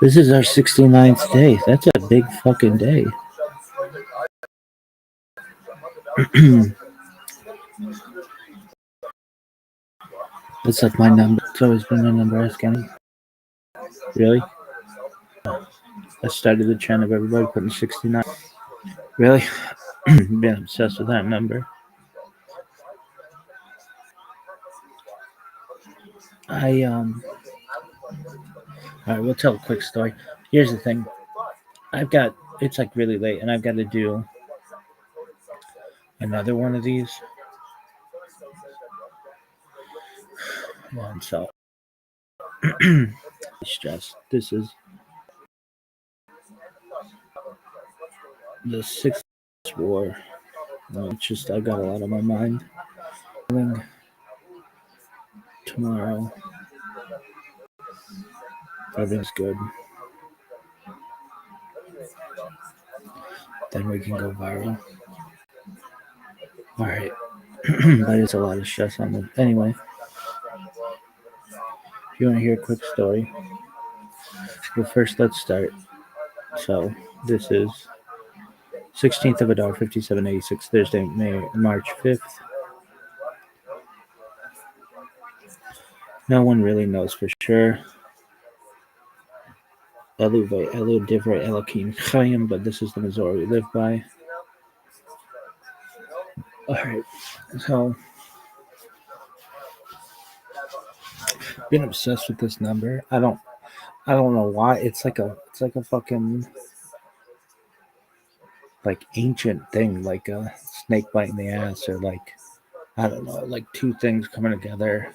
This is our 69th day. That's a big fucking day. That's like my number. It's always been my number. Ask any. Really? I started the trend of everybody putting 69. Really? Been obsessed with that number. Alright, we'll tell a quick story. Here's the thing. It's like really late, and I've got to do another one of these. And so, stress. This is the sixth war. It's I got a lot on my mind. Tomorrow, everything's good. Then we can go viral. All right, but it's a lot of stress on them. Anyway, if you want to hear a quick story, well, first let's start. So this is 16th of Adar, 5786, Thursday, March 5th. No one really knows for sure. Elu Divrei Elokim Chaim, but this is the Missouri we live by. Alright, so been obsessed with this number. I don't know why. It's like a fucking like ancient thing, like a snake biting the ass, or like I don't know, like two things coming together.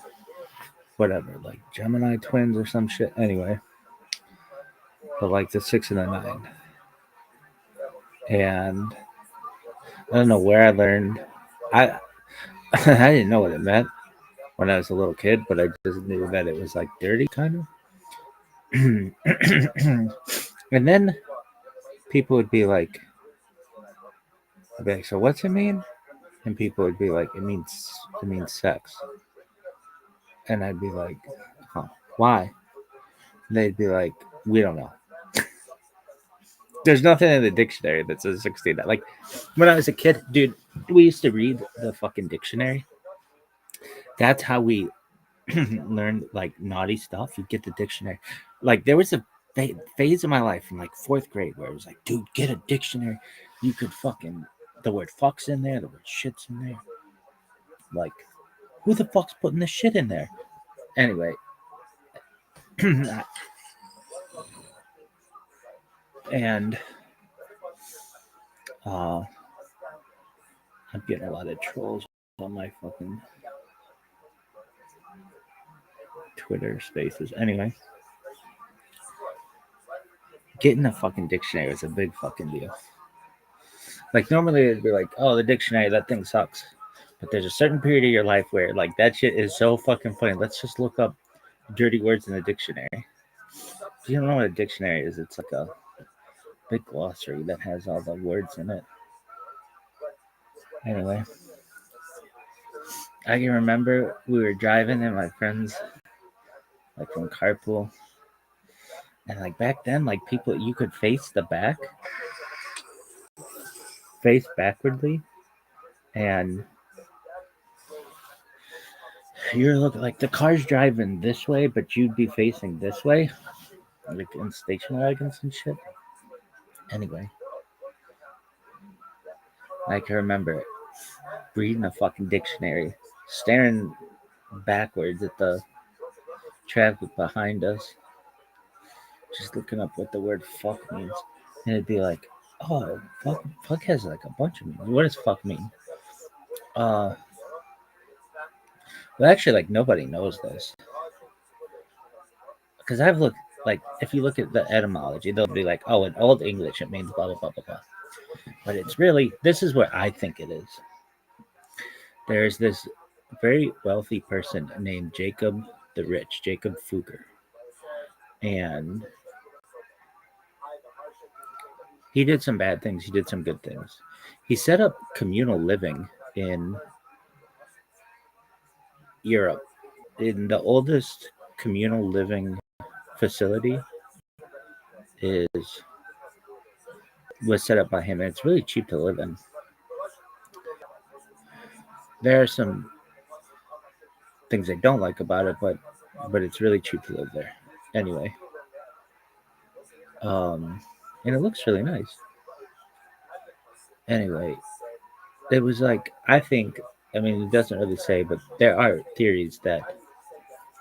Whatever, like Gemini twins or some shit. Anyway. But like the 6 and the 9. And I don't know where I learned. I didn't know what it meant when I was a little kid, but I just knew that it was like dirty, kind of. And then people would be like, I'd be like, so what's it mean? And people would be like, it means sex. And I'd be like, huh, why? And they'd be like, we don't know. There's nothing in the dictionary that says 16. Like when I was a kid, dude, we used to read the fucking dictionary. That's how we learned like naughty stuff. You get the dictionary. Like there was a phase of my life in like 4th grade where it was like, dude, get a dictionary. You could fucking the word fuck's in there, the word shit's in there. Like, who the fuck's putting this shit in there? Anyway. And I'm getting a lot of trolls on my fucking Twitter spaces. Anyway, getting a fucking dictionary is a big fucking deal. Like normally it'd be like, oh, the dictionary, that thing sucks. But there's a certain period of your life where like that shit is so fucking funny. Let's just look up dirty words in the dictionary. If you don't know what a dictionary is, it's like a big glossary that has all the words in it. Anyway, I can remember we were driving and my friends, like from carpool, and like back then, like people, you could face backwardly, and you're looking like the car's driving this way, but you'd be facing this way, like in station wagons and shit. Anyway, I can remember reading a fucking dictionary, staring backwards at the traffic behind us, just looking up what the word fuck means, and it'd be like, oh, fuck has like a bunch of meanings. What does fuck mean? Well, actually, like nobody knows this because I've looked. Like, if you look at the etymology, they'll be like, oh, in Old English it means blah blah blah blah blah. But it's really, this is what I think it is. There's this very wealthy person named Jacob the Rich, Jacob Fugger, and he did some bad things. He did some good things. He set up communal living in Europe, in the oldest communal living facility is was set up by him, and it's really cheap to live in. There are some things I don't like about it, but it's really cheap to live there. Anyway, um, and it looks really nice. Anyway, it was like I think. I mean, it doesn't really say, but there are theories that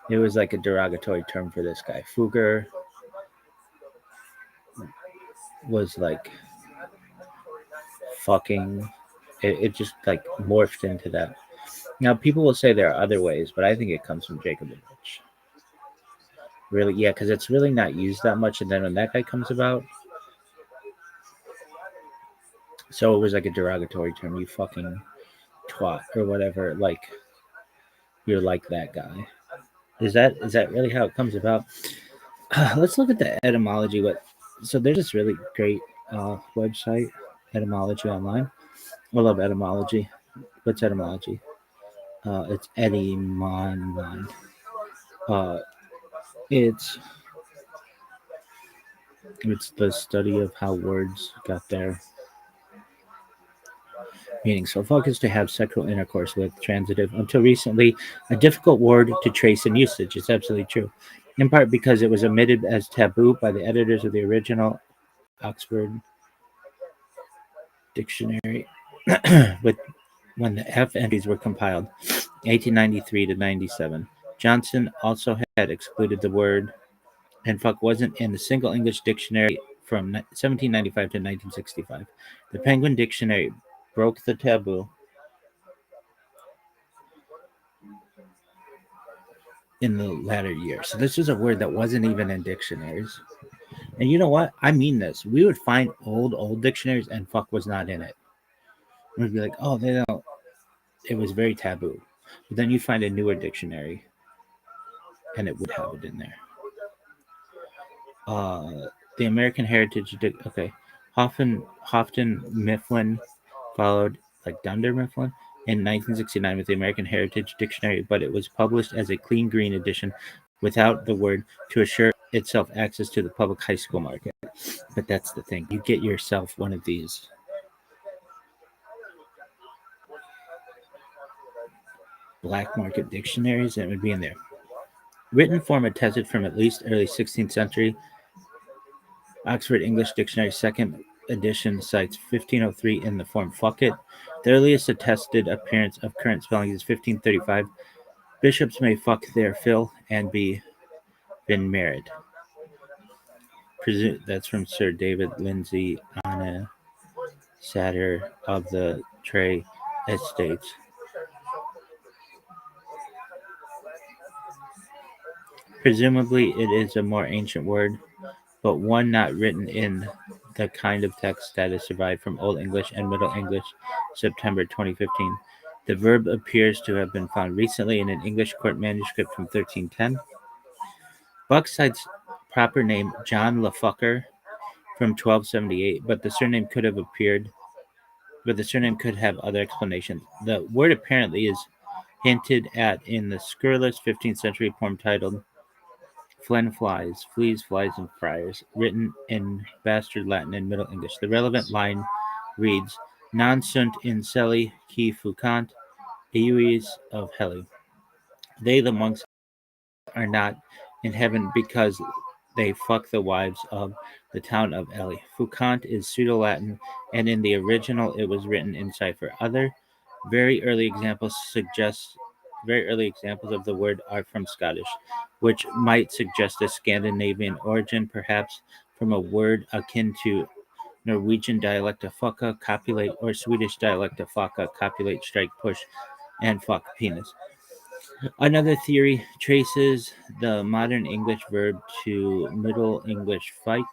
it was like a derogatory term for this guy. Fugger was like fucking. It just like morphed into that. Now people will say there are other ways, but I think it comes from Jacobovich. Really, yeah, because it's really not used that much. And then when that guy comes about, so it was like a derogatory term. You fucking twat or whatever. Like you're like that guy. Is that really how it comes about? Let's look at the etymology. So there's this really great website, Etymology Online. I love etymology. What's etymology? It's Etymon. Uh, it's it's the study of how words got their meaning. So fuck is to have sexual intercourse with, transitive, until recently a difficult word to trace in usage. It's absolutely true. In part because it was omitted as taboo by the editors of the original Oxford Dictionary, with when the F entries were compiled, 1893 to 97. Johnson also had excluded the word, and fuck wasn't in a single English dictionary from 1795 to 1965. The Penguin Dictionary broke the taboo in the latter years. So this was a word that wasn't even in dictionaries. And you know what? I mean this. We would find old dictionaries and fuck was not in it. We'd be like, oh, they don't. It was very taboo. But then you find a newer dictionary and it would have it in there. The American Heritage, okay. Houghton Mifflin followed, like Dunder Mifflin, in 1969 with the American Heritage Dictionary, but it was published as a clean green edition without the word to assure itself access to the public high school market. But that's the thing. You get yourself one of these black market dictionaries and it would be in there. Written form attested from at least early 16th century. Oxford English Dictionary, second edition, cites 1503 in the form fuck it. The earliest attested appearance of current spelling is 1535. Bishops may fuck their fill and be been married. That's from Sir David Lindsay on a satyr of the Trey Estates. Presumably, it is a more ancient word, but one not written in the kind of text that has survived from Old English and Middle English, September 2015. The verb appears to have been found recently in an English court manuscript from 1310. Buckside's proper name, John LaFucker, from 1278, but the surname could have other explanations. The word apparently is hinted at in the scurrilous 15th century poem titled Flen Flies, Fleas, Flies, and Friars, written in bastard Latin and Middle English. The relevant line reads, Non sunt in celi qui fucant, Iuis of Heli. They, the monks, are not in heaven because they fuck the wives of the town of Ely. Fucant is Pseudo-Latin, and in the original it was written in cipher. Very early examples of the word are from Scottish, which might suggest a Scandinavian origin, perhaps from a word akin to Norwegian dialect of fucka, copulate, or Swedish dialect of fucka, copulate, strike, push, and fuck, penis. Another theory traces the modern English verb to Middle English fike,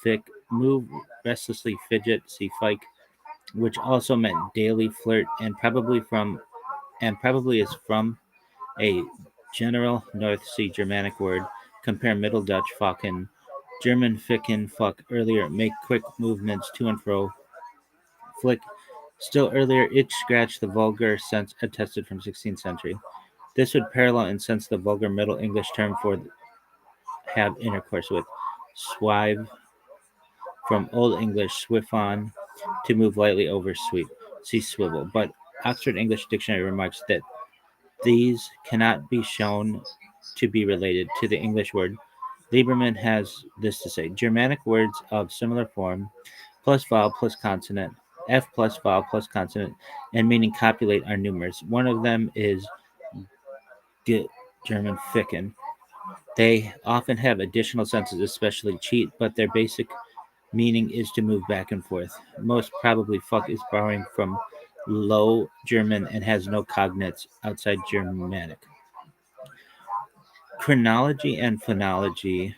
thick, move, restlessly fidget, see fike, which also meant daily flirt, and probably is from a general North Sea Germanic word. Compare Middle Dutch Focken, German Ficken fuck earlier, make quick movements to and fro, flick. Still earlier, itch scratch, the vulgar sense attested from 16th century. This would parallel in sense the vulgar Middle English term for have intercourse with. Swive, from Old English swiffon, to move lightly over sweep. See swivel. But Oxford English Dictionary remarks that these cannot be shown to be related to the English word. Lieberman has this to say: Germanic words of similar form, plus vowel plus consonant, F plus vowel plus consonant, and meaning copulate are numerous. One of them is G, German ficken. They often have additional senses, especially cheat, but their basic meaning is to move back and forth. Most probably, fuck is borrowing from Low German and has no cognates outside Germanic. Chronology and phonology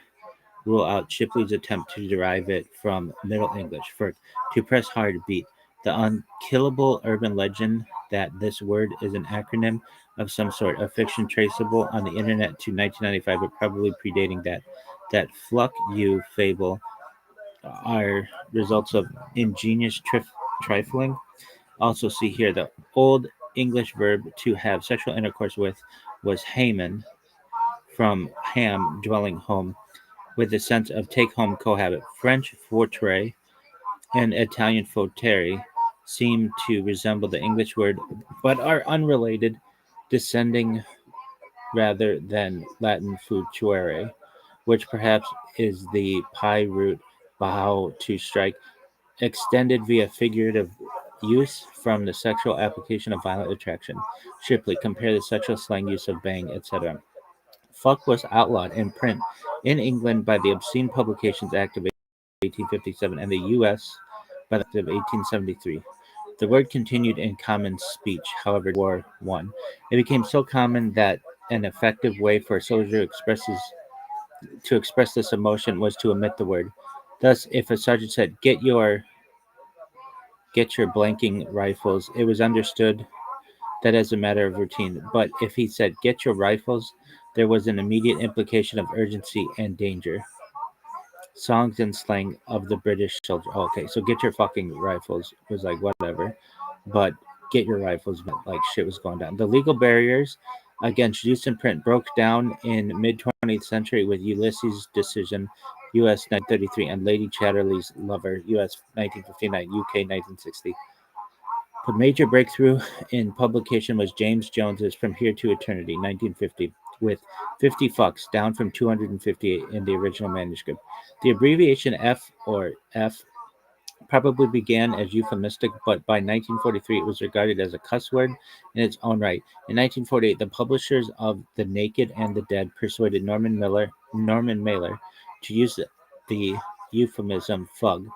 rule out Shipley's attempt to derive it from Middle English for to press hard beat. The unkillable urban legend that this word is an acronym of some sort of fiction traceable on the internet to 1995, but probably predating that. That "fluck you" fable are results of ingenious trifling. Also, see here the old English verb to have sexual intercourse with was hamen, from ham, dwelling home, with the sense of take home cohabit. French fortray and Italian fotere seem to resemble the English word but are unrelated, descending rather than Latin future, which perhaps is the pi root bow to strike, extended via figurative use from the sexual application of violent attraction. Shipley, compare the sexual slang use of bang, etc. Fuck was outlawed in print in England by the Obscene Publications Act of 1857 and the U.S. by the Act of 1873. The word continued in common speech, however, War One. It became so common that an effective way for a soldier to express this emotion was to omit the word. Thus, if a sergeant said, get your blanking rifles," it was understood that as a matter of routine. But if he said, "Get your rifles," there was an immediate implication of urgency and danger. Songs and slang of the British soldier. Oh, okay, so "get your fucking rifles" was like whatever, but "get your rifles" meant like shit was going down. The legal barriers against use in print broke down in mid 20th century with Ulysses' decision, U.S. 1933, and Lady Chatterley's Lover, U.S. 1959, UK 1960. The major breakthrough in publication was James Jones's From Here to Eternity, 1950, with 50 fucks, down from 258 in the original manuscript. The abbreviation F, or F, probably began as euphemistic, but by 1943 it was regarded as a cuss word in its own right. In 1948, the publishers of The Naked and the Dead persuaded Norman Mailer to use the euphemism fug.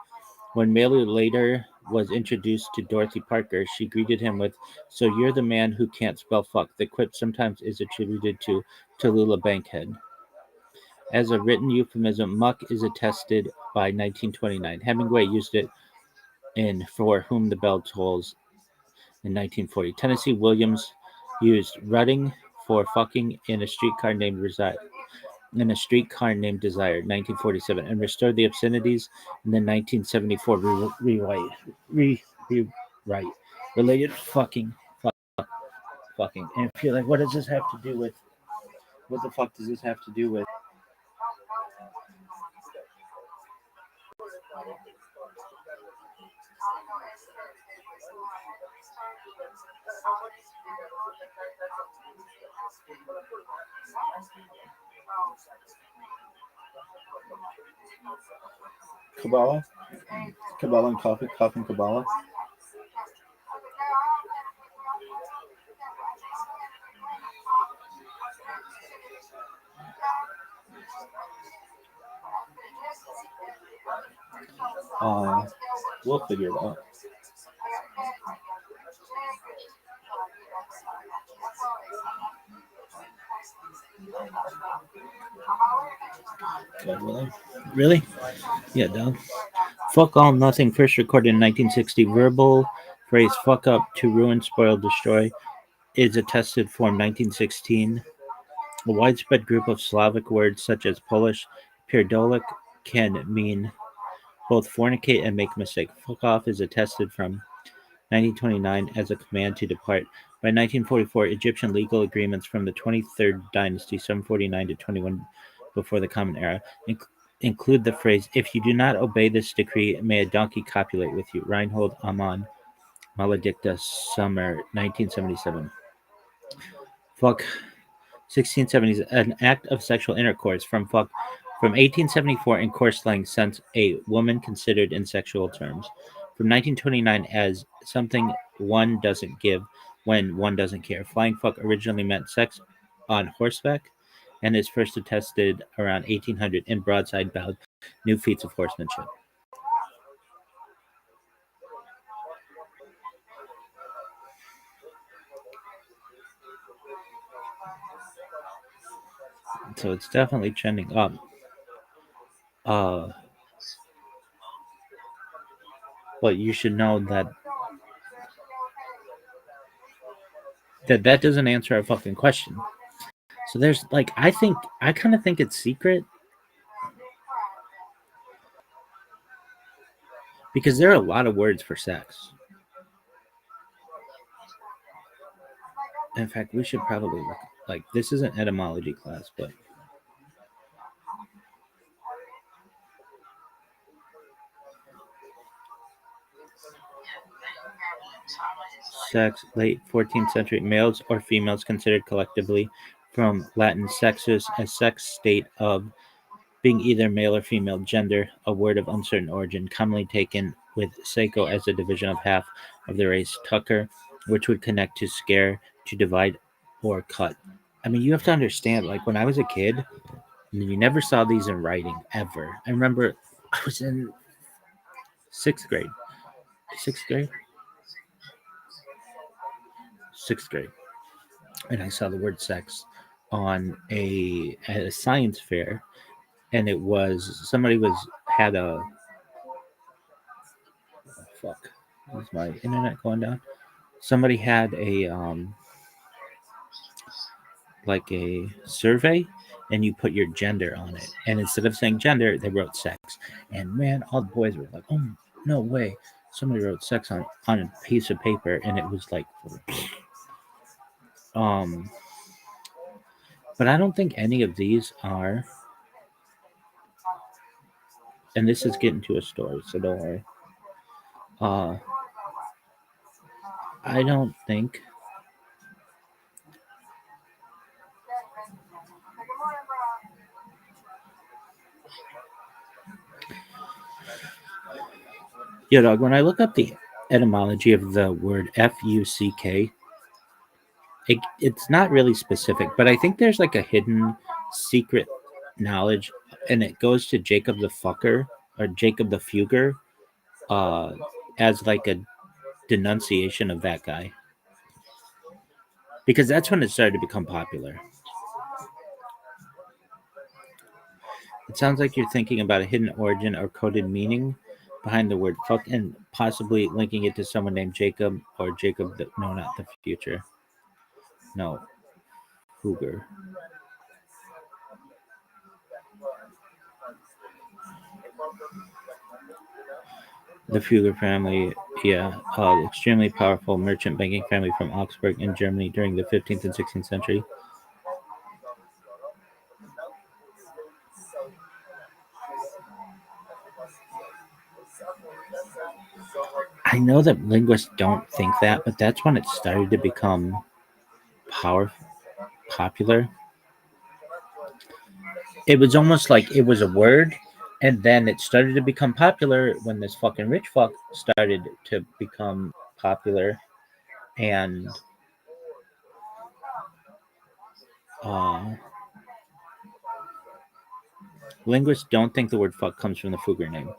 When Mailer later was introduced to Dorothy Parker, she greeted him with, "So you're the man who can't spell fuck." The quip sometimes is attributed to Tallulah Bankhead. As a written euphemism, muck is attested by 1929. Hemingway used it in For Whom the Bell Tolls in 1940. Tennessee Williams used rutting for fucking in a streetcar named Desire, 1947, and restored the obscenities in the 1974 rewrite. Related fucking. And if you're like, what does this have to do with? What the fuck does this have to do with? Kabbalah? Kabbalah and coffin Kabbalah? We'll figure it out. God, really? Really? Yeah, dog. Fuck all nothing, first recorded in 1960. Verbal phrase "fuck up" to ruin, spoil, destroy is attested form 1916. A widespread group of Slavic words such as Polish "pierdolik" can mean both fornicate and make mistake. Fuck off is attested from 1929 as a command to depart. By 1944, Egyptian legal agreements from the 23rd dynasty, 749 to before the Common Era. Include the phrase, "If you do not obey this decree, may a donkey copulate with you." Reinhold Amann, Maledicta, Summer, 1977. Fuck 1670s, an act of sexual intercourse. From 1874 in coarse slang sense, a woman considered in sexual terms. From 1929 as something one doesn't give when one doesn't care. Flying fuck originally meant sex on horseback and is first attested around 1800 in broadside bound new feats of horsemanship. So it's definitely trending up. Uh, but you should know that doesn't answer our fucking question. So there's like I kind of think it's secret because there are a lot of words for sex. In fact, we should probably look like this is an etymology class, but sex, late 14th century, males or females considered collectively from Latin sexus, a sex state of being either male or female, gender, a word of uncertain origin, commonly taken with Seiko as a division of half of the race, tucker, which would connect to scare, to divide, or cut. I mean, you have to understand, like when I was a kid, you never saw these in writing ever. I remember I was in sixth grade. Sixth grade? Sixth grade. And I saw the word sex on at a science fair, and it was somebody was had a fuck. Is my internet going down? Somebody had a like a survey, and you put your gender on it, and instead of saying gender, they wrote sex. And man, all the boys were like, "Oh no way!" Somebody wrote sex on a piece of paper, and it was like, um. But I don't think any of these are. And this is getting to a story, so don't worry. Uh, I don't think. Yeah, dog. When I look up the etymology of the word fuck, it's not really specific, but I think there's like a hidden secret knowledge, and it goes to Jacob the Fucker or Jacob the Fugger, uh, as like a denunciation of that guy, because that's when it started to become popular. It sounds like you're thinking about a hidden origin or coded meaning behind the word fuck, and possibly linking it to someone named Jacob or Jacob. No, not the future. No, Fugger. The Fugger family, yeah, extremely powerful merchant banking family from Augsburg in Germany during the 15th and 16th century. I know that linguists don't think that, but that's when it started to become powerful, popular. It was almost like it was a word, and then it started to become popular when this fucking rich fuck started to become popular, and uh, linguists don't think the word fuck comes from the Fugger name.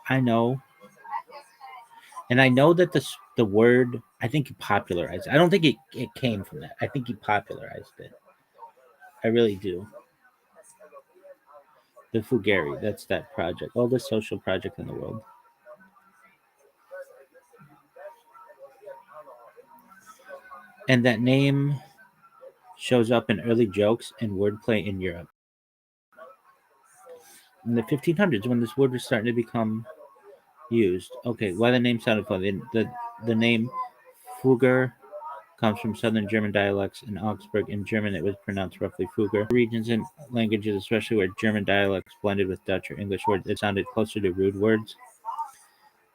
I know, and I know that the word, I think he popularized it. I don't think it came from that. I think he popularized it. I really do. The Fugari, that's that project, oldest social project in the world. And that name shows up in early jokes and wordplay in Europe. In the 1500s, when this word was starting to become used. Okay, why the name sounded funny. The name Fugger comes from Southern German dialects. In Augsburg, in German, it was pronounced roughly Fugger. Regions and languages, especially where German dialects blended with Dutch or English words, it sounded closer to rude words.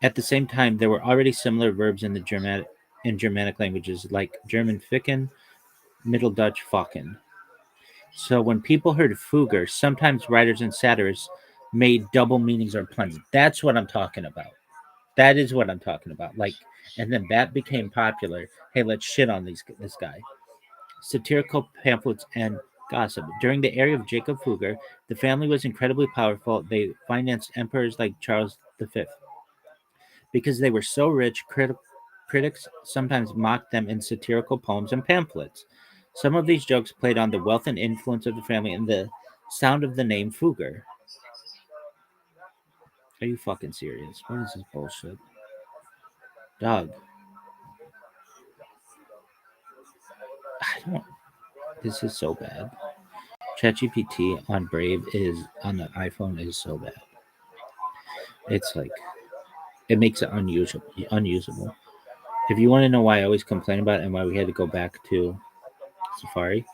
At the same time, there were already similar verbs in Germanic languages, like German ficken, Middle Dutch focken. So when people heard Fugger, sometimes writers and satirists made double meanings or puns. That's what I'm talking about. That is what I'm talking about. Like, and then that became popular. Hey, let's shit on this guy. Satirical pamphlets and gossip. During the era of Jacob Fugger, the family was incredibly powerful. They financed emperors like Charles V. Because they were so rich, critics sometimes mocked them in satirical poems and pamphlets. Some of these jokes played on the wealth and influence of the family and the sound of the name Fugger. Are you fucking serious? What is this bullshit? Dog. I don't. This is so bad. ChatGPT on Brave is on the iPhone is so bad. It's like it makes it unusable. If you want to know why I always complain about it and why we had to go back to Safari,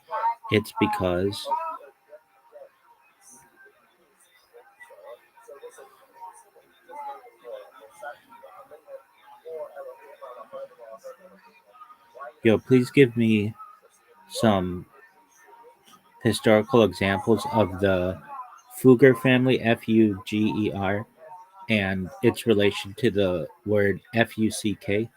it's because please give me some historical examples of the Fugger family, Fugger, and its relation to the word Fuck.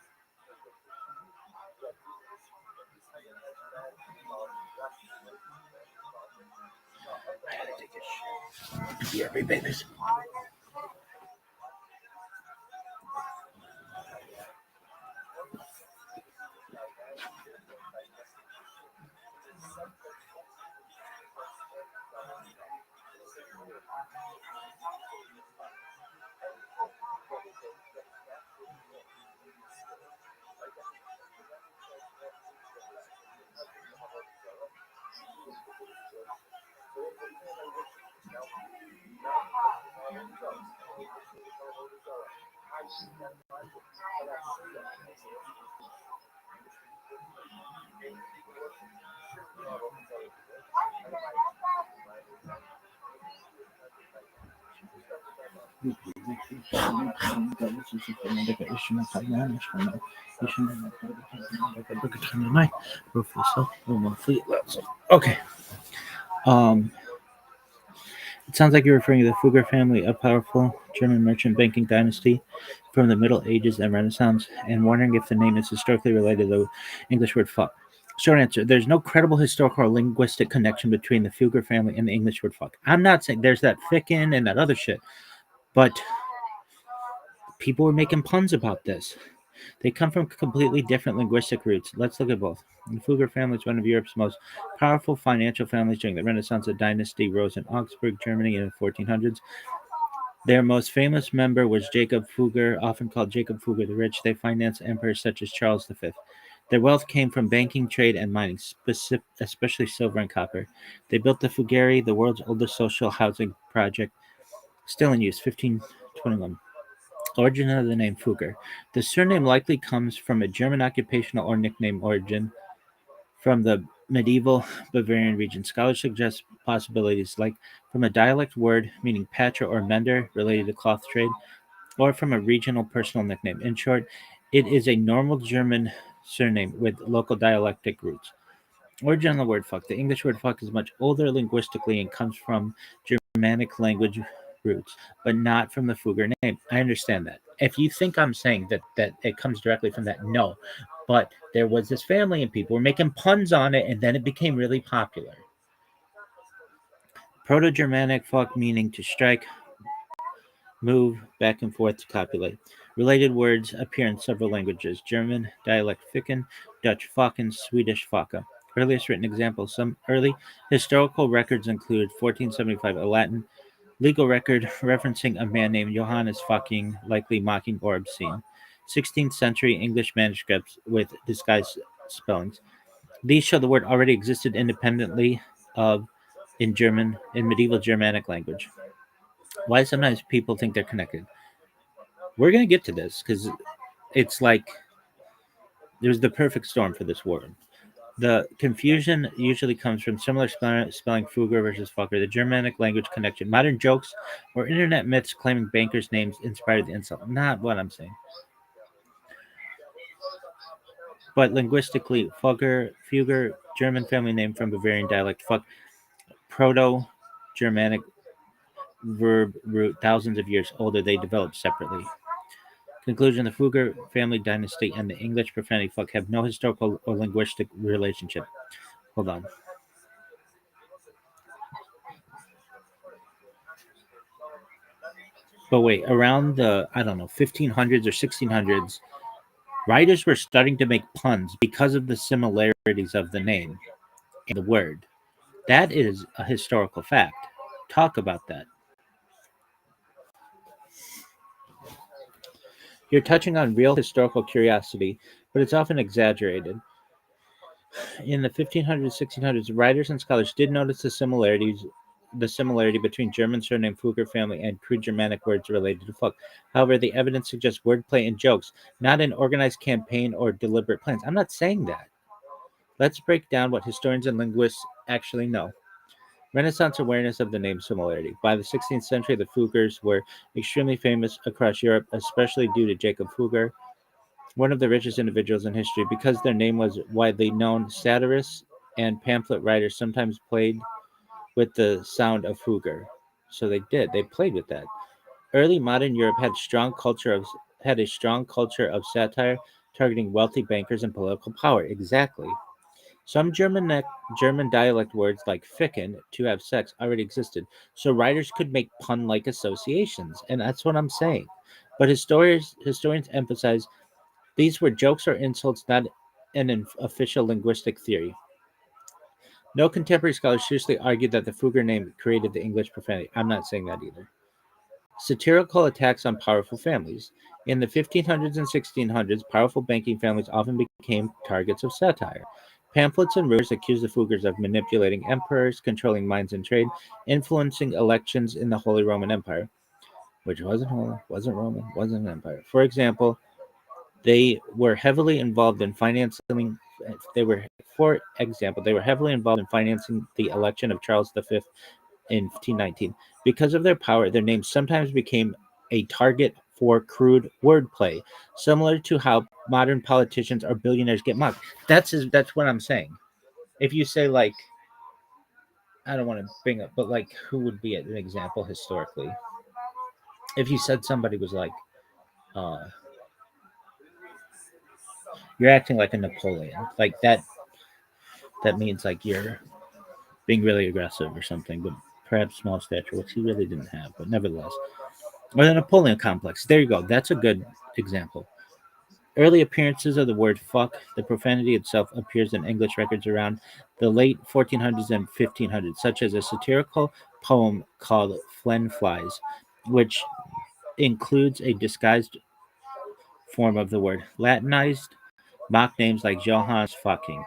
Yeah, babies. Okay. Um, it sounds like you're referring to the Fugger family, a powerful German merchant banking dynasty from the Middle Ages and Renaissance, and wondering if the name is historically related to the English word fuck. Short answer: there's no credible historical or linguistic connection between the Fugger family and the English word fuck. I'm not saying there's that ficken and that other shit, but people were making puns about this. They come from completely different linguistic roots. Let's look at both. The Fugger family is one of Europe's most powerful financial families during the Renaissance. A dynasty rose in Augsburg, Germany in the 1400s. Their most famous member was Jacob Fugger, often called Jacob Fugger the Rich. They financed emperors such as Charles V. Their wealth came from banking, trade, and mining, especially silver and copper. They built the Fugeri, the world's oldest social housing project, still in use, 1521. Origin of the name Fugger. The surname likely comes from a German occupational or nickname origin from the medieval Bavarian region. Scholars suggest possibilities like from a dialect word meaning patcher or mender related to cloth trade, or from a regional personal nickname. In short, it is a normal German surname with local dialectic roots. Origin of the word fuck. The English word fuck is much older linguistically and comes from Germanic language roots, but not from the Fugger name. I understand that. If you think I'm saying that it comes directly from that, no. But there was this family and people were making puns on it, and then it became really popular. Proto-Germanic fuck meaning to strike, move back and forth to copulate. Related words appear in several languages: German dialect ficken, Dutch fakken, Swedish facka. Earliest written examples. Some early historical records include 1475, a Latin legal record referencing a man named Johannes fucking, likely mocking or obscene. 16th century English manuscripts with disguised spellings. These show the word already existed independently of in medieval Germanic language. Why sometimes people think they're connected. We're gonna get to this because it's like There's the perfect storm for this word. The confusion usually comes from similar spelling Fugger versus Fucker, the Germanic language connection, modern jokes, or internet myths claiming bankers' names inspired the insult. Not what I'm saying. But linguistically, Fugger, German family name from Bavarian dialect, fuck, Proto Germanic verb root, thousands of years older, they developed separately. Conclusion: the Fugger family dynasty and the English profanity fuck have no historical or linguistic relationship. Hold on. But wait, around the, I don't know, 1500s or 1600s, writers were starting to make puns because of the similarities of the name and the word. That is a historical fact. Talk about that. You're touching on real historical curiosity, but it's often exaggerated. In the 1500s, 1600s, writers and scholars did notice the similarity between German surname Fugger family and crude Germanic words related to fuck. However, the evidence suggests wordplay and jokes, not an organized campaign or deliberate plans. I'm not saying that. Let's break down what historians and linguists actually know. Renaissance awareness of the name similarity. By the 16th century, the Fuggers were extremely famous across Europe, especially due to Jacob Fugger, one of the richest individuals in history. Because their name was widely known, satirists and pamphlet writers sometimes played with the sound of Fugger. So they did. They played with that. Early modern Europe had a strong culture of satire targeting wealthy bankers and political power. Exactly. Some German dialect words like ficken, to have sex, already existed, so writers could make pun-like associations, and that's what I'm saying. But historians emphasize these were jokes or insults, not an official linguistic theory. No contemporary scholars seriously argued that the Fugger name created the English profanity. I'm not saying that either. Satirical attacks on powerful families. In the 1500s and 1600s, powerful banking families often became targets of satire. Pamphlets and rumors accused the Fuggers of manipulating emperors, controlling minds and trade, influencing elections in the Holy Roman Empire, which wasn't holy, wasn't Roman, wasn't an empire. For example, they were heavily involved in financing. They were, for example, they were heavily involved in financing the election of Charles V in 1519. Because of their power, their names sometimes became a target for crude wordplay, similar to how modern politicians or billionaires get mocked. That's what I'm saying. If you say like, I don't want to bring up, but like, who would be an example historically? If you said somebody was like, uh, you're acting like a Napoleon, like that means like you're being really aggressive or something, but perhaps small stature, which he really didn't have, but nevertheless. Or the Napoleon complex. There you go. That's a good example. Early appearances of the word fuck, the profanity itself, appears in English records around the late 1400s and 1500s, such as a satirical poem called Flen Flies, which includes a disguised form of the word, Latinized mock names like Johannes fucking.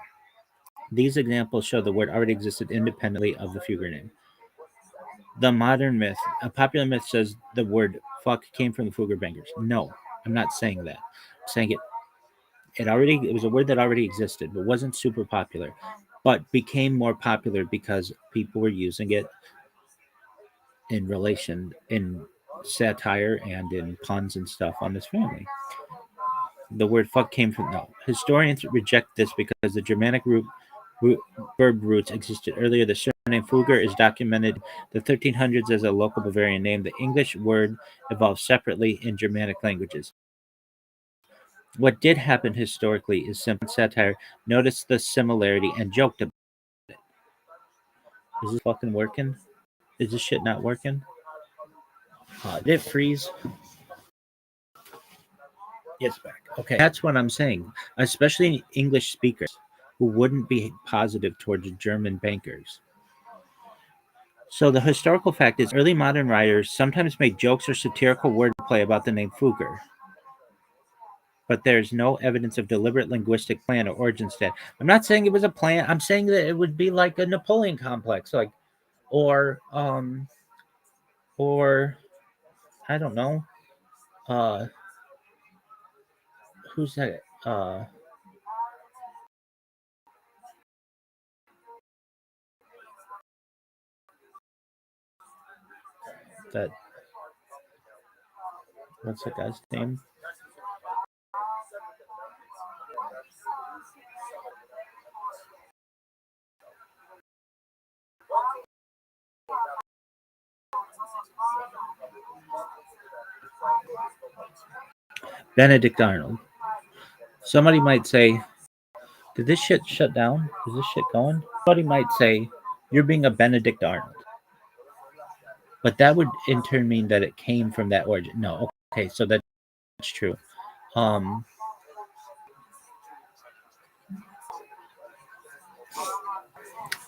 These examples show the word already existed independently of the Fugger name. The modern myth. A popular myth says the word fuck came from the Fugger bankers. No, I'm not saying that. I'm saying it was a word that already existed, but wasn't super popular, but became more popular because people were using it in satire and in puns and stuff on this family. The word fuck came from no. Historians reject this because the Germanic root verb roots existed earlier. The surname Fugger is documented in the 1300s as a local Bavarian name. The English word evolved separately in Germanic languages. What did happen historically is simple satire noticed the similarity and joked about it. Is this fucking working? Is this shit not working? Did it freeze? It's back. Okay, that's what I'm saying. Especially English speakers who wouldn't be positive towards German bankers. So the historical fact is early modern writers sometimes made jokes or satirical wordplay about the name Fugger, but there's no evidence of deliberate linguistic plan or origin stat. I'm not saying it was a plan. I'm saying that it would be like a Napoleon complex, like or or I don't know. Uh who's that? that what's the guy's name? Benedict Arnold. Somebody might say, did this shit shut down? Is this shit going? Somebody might say, you're being a Benedict Arnold. But that would in turn mean that it came from that origin. No, okay, so that's true. Um,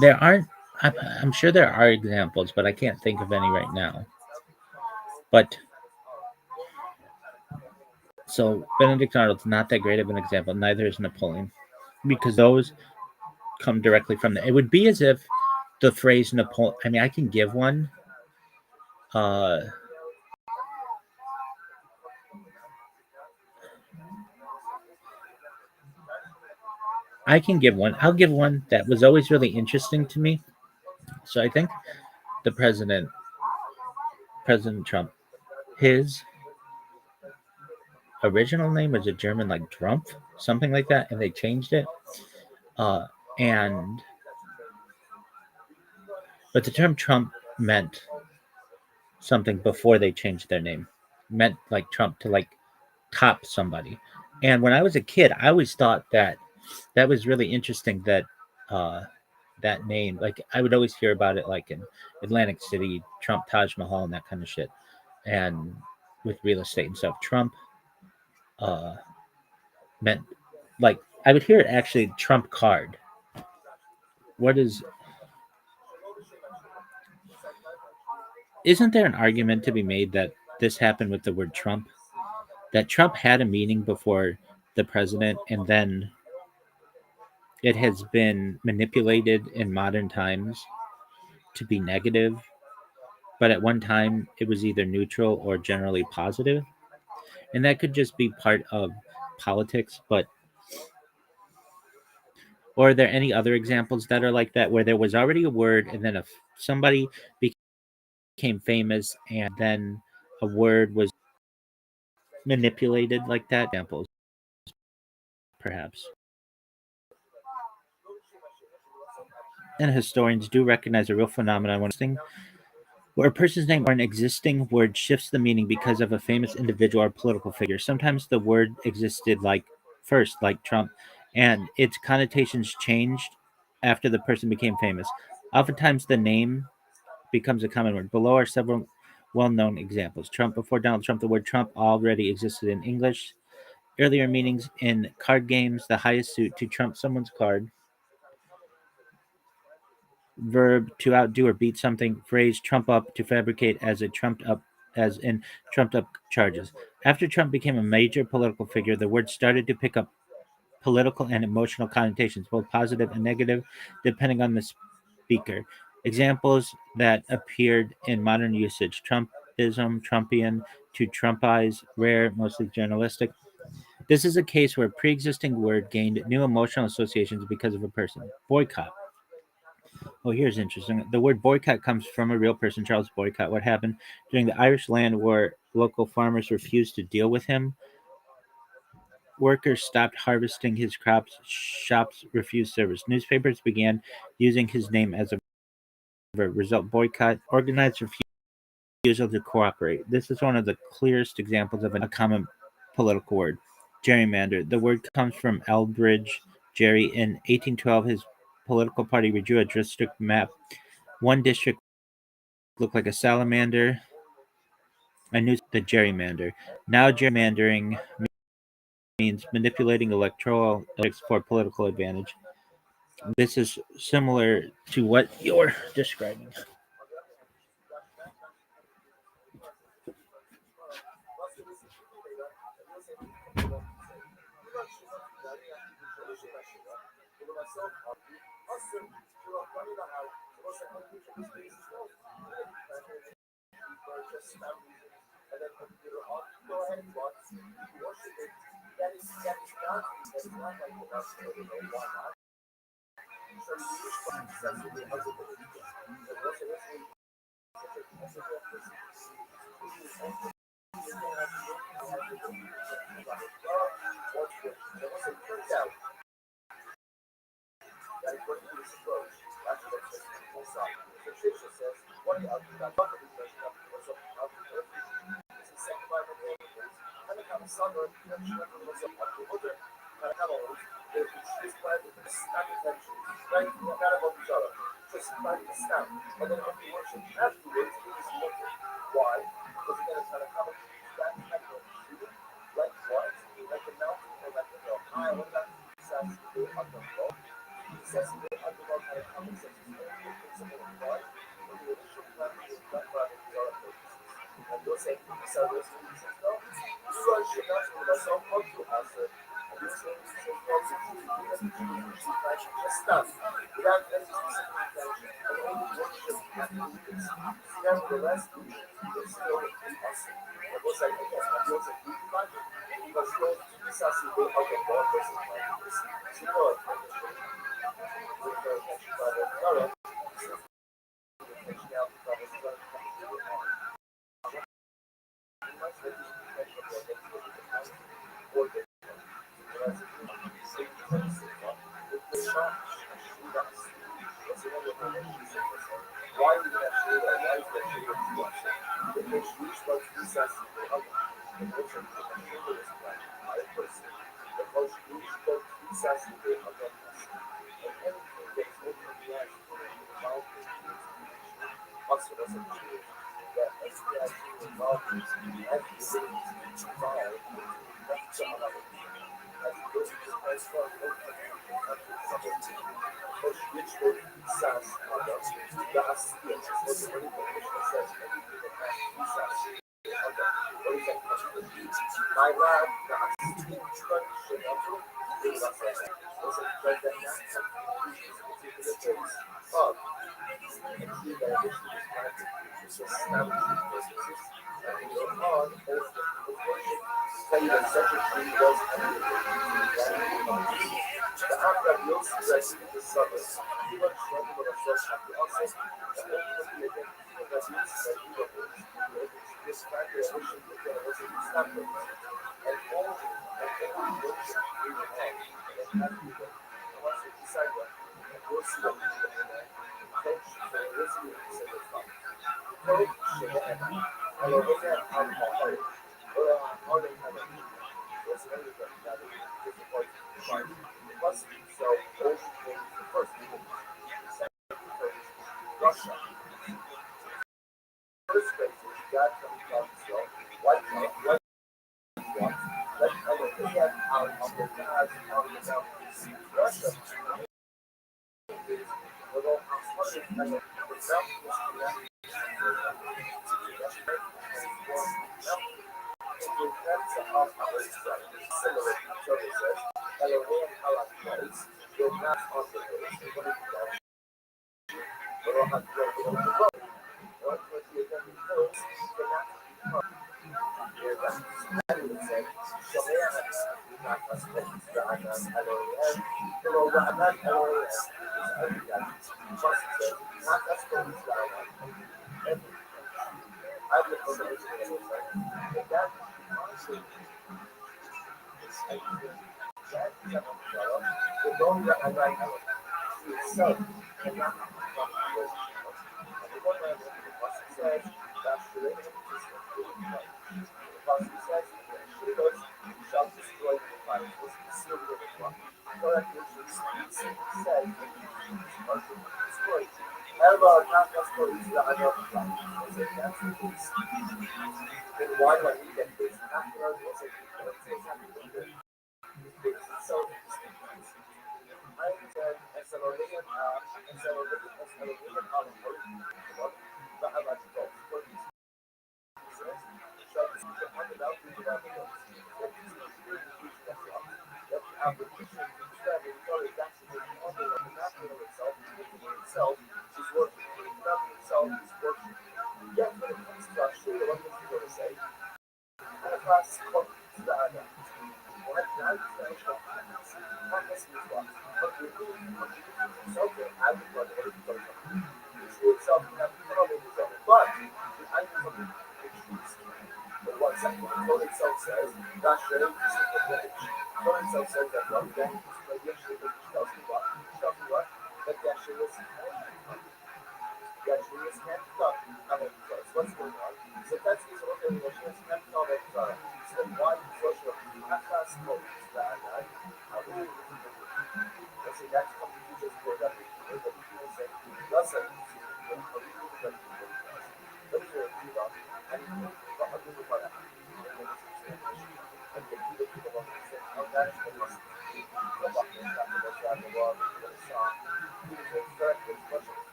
there aren't, I'm sure there are examples, but I can't think of any right now. But so Benedict Arnold's not that great of an example. Neither is Napoleon, because those come directly from the. It would be as if the phrase Napoleon. I mean, I can give one. Uh, I can give one. I'll give one that was always really interesting to me. So I think the President Trump, his original name was a German like Trump, something like that, and they changed it. Uh, and but the term Trump meant something before they changed their name. Meant like Trump to like top somebody. And when I was a kid, I always thought that that was really interesting that uh, that name. Like I would always hear about it like in Atlantic City, Trump Taj Mahal and that kind of shit. And with real estate and stuff, Trump uh, meant like I would hear it actually Trump card. What is isn't there an argument to be made that this happened with the word Trump? That Trump had a meaning before the president and then it has been manipulated in modern times to be negative, but at one time it was either neutral or generally positive. And that could just be part of politics, but or are there any other examples that are like that where there was already a word and then if somebody became famous and then a word was manipulated like that? Examples, perhaps. And historians do recognize a real phenomenon where a person's name or an existing word shifts the meaning because of a famous individual or political figure. Sometimes the word existed like first, like Trump, and its connotations changed after the person became famous. Oftentimes, the name becomes a common word. Below are several well known examples. Trump, before Donald Trump, the word Trump already existed in English. Earlier meanings in card games, the highest suit to trump someone's card. Verb to outdo or beat something. Phrase trump up to fabricate as in trumped up charges. After Trump became a major political figure, the word started to pick up political and emotional connotations, both positive and negative, depending on the speaker. Examples that appeared in modern usage: Trumpism, Trumpian, to Trumpize, rare, mostly journalistic. This is a case where a pre-existing word gained new emotional associations because of a person. Boycott. Oh, here's interesting. The word boycott comes from a real person, Charles Boycott. What happened during the Irish Land War? Local farmers refused to deal with him. Workers stopped harvesting his crops. Shops refused service. Newspapers began using his name as a verb. Result: boycott. Organized refusal to cooperate. This is one of the clearest examples of a common political word. Gerrymander. The word comes from Elbridge Gerry. In 1812, his political party redrew a district map. One district looked like a salamander. I knew the gerrymander. Now gerrymandering means manipulating electoral for political advantage. This is similar to what you're describing.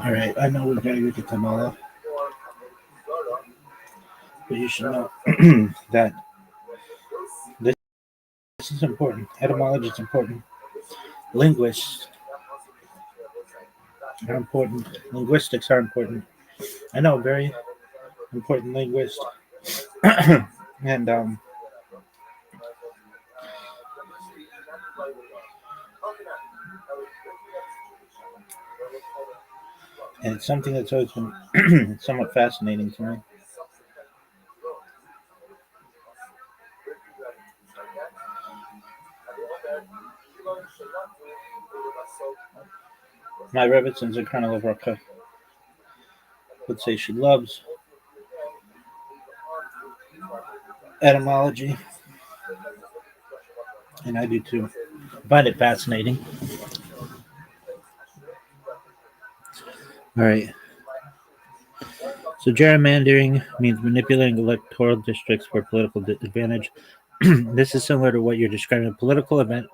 All right, I know we're going to Kamala, but you should know that this is important. Etymology is important. Linguists are important. Linguistics are important. I know, very important linguist. and and it's something that's always been somewhat fascinating to me. My Rebbitzins and Colonel of Raka would say she loves etymology, and I do too. I find it fascinating. All right. So gerrymandering means manipulating electoral districts for political advantage. This is similar to what you're describing, a political event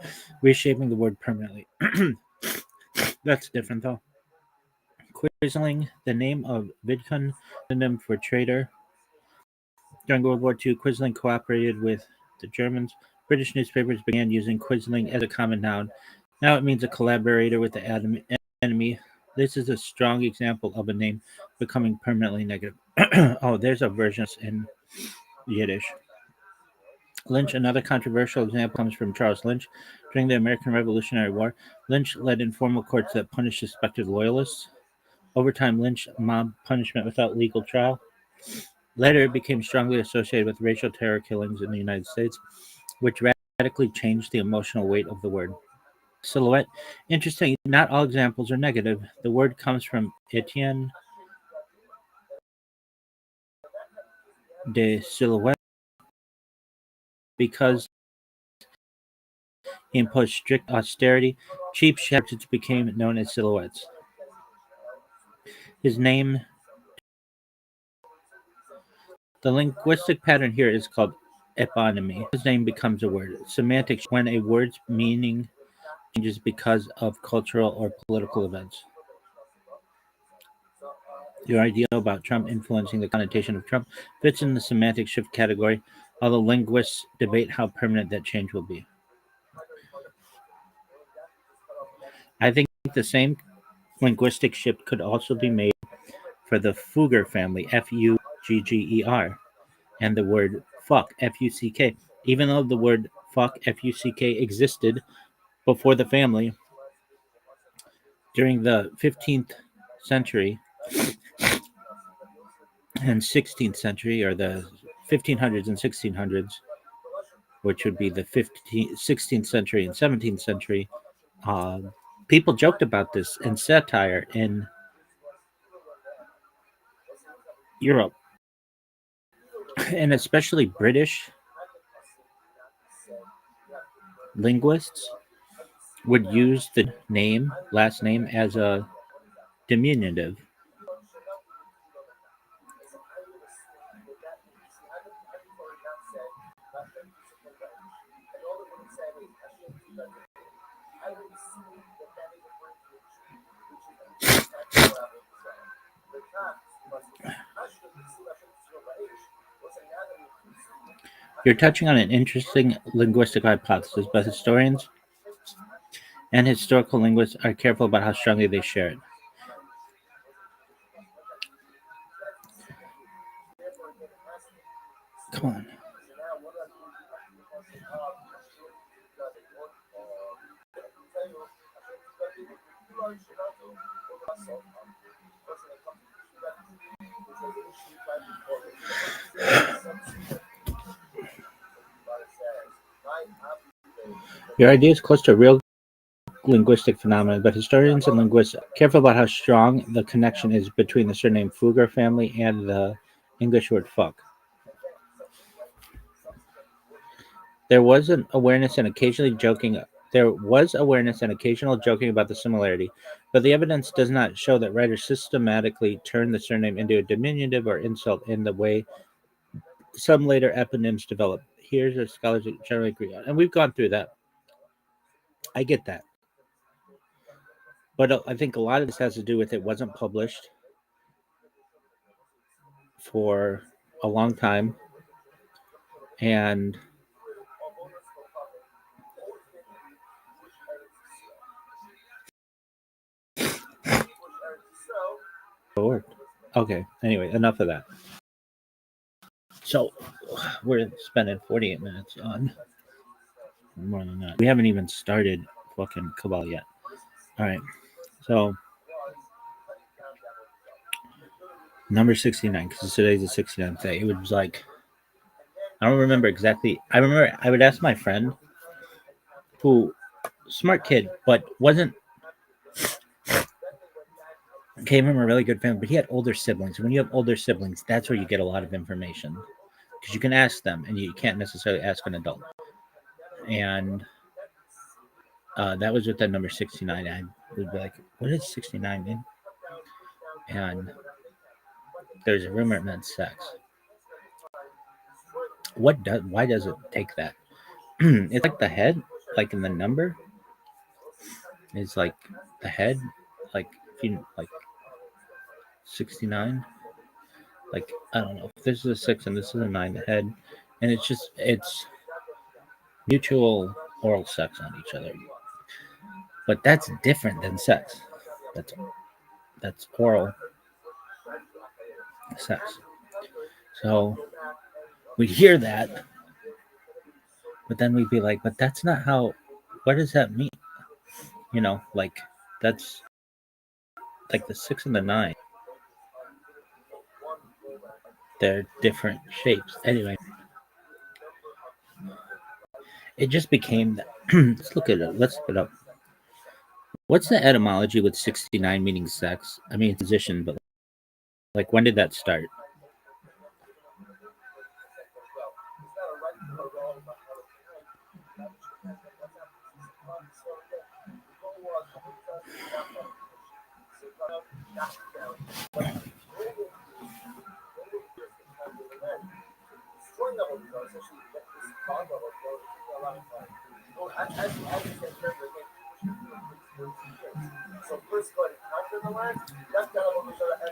reshaping the word permanently. That's different though. Quisling, the name of Vidkun, synonym for traitor. During World War II, Quisling cooperated with the Germans. British newspapers began using Quisling as a common noun. Now it means a collaborator with the enemy. This is a strong example of a name becoming permanently negative. Oh, there's a version in Yiddish. Lynch, another controversial example, comes from Charles Lynch. During the American Revolutionary War, Lynch led informal courts that punished suspected loyalists. Over time, Lynch mobbed punishment without legal trial. Later, it became strongly associated with racial terror killings in the United States, which radically changed the emotional weight of the word. Silhouette. Interesting, not all examples are negative. The word comes from Etienne de Silhouette because he imposed strict austerity. Cheap shepherds became known as silhouettes. His name, the linguistic pattern here is called eponymy. His name becomes a word. Semantics, when a word's meaning changes because of cultural or political events. Your idea about Trump influencing the connotation of Trump fits in the semantic shift category, although linguists debate how permanent that change will be. I think the same linguistic shift could also be made for the Fugger family, Fuggger, and the word fuck, Fuck. Even though the word fuck, Fuck, existed before the family, during the 15th century and 16th century, or the 1500s and 1600s, which would be the 16th century and 17th century, uh, people joked about this in satire in Europe, and especially British linguists would use the last name, as a diminutive. You're touching on an interesting linguistic hypothesis, but historians and historical linguists are careful about how strongly they share it. Come on. Your idea is close to a real linguistic phenomenon, but historians and linguists are careful about how strong the connection is between the surname Fugger family and the English word fuck. There was awareness and occasional joking about the similarity, but the evidence does not show that writers systematically turned the surname into a diminutive or insult in the way some later eponyms developed. Here's what scholars generally agree on, and we've gone through that. I get that, but I think a lot of this has to do with it wasn't published for a long time, and Lord. Okay. Anyway, enough of that. So we're spending 48 minutes on more than that. We haven't even started fucking Kabbalah yet. All right. So number 69, because today's the 69th day. It was like, I don't remember exactly. I remember I would ask my friend, who, smart kid, but came from a really good family, but he had older siblings. When you have older siblings, that's where you get a lot of information, because you can ask them and you can't necessarily ask an adult. And that was with that number 69. I would be like, what does 69 mean? And there's a rumor it meant sex. Why does it take that? It's like the head, like in the number. It's like the head, like if you like 69. Like, I don't know. If this is a 6 and this is a 9, the head, and it's mutual oral sex on each other. But that's different than sex. That's oral sex. So we hear that, but then we'd be like, but that's not how. What does that mean? Like that's like the 6 and the 9. They're different shapes. Anyway, it just became that. Let's look it up. What's the etymology with 69 meaning sex? I mean, position, but like when did that start?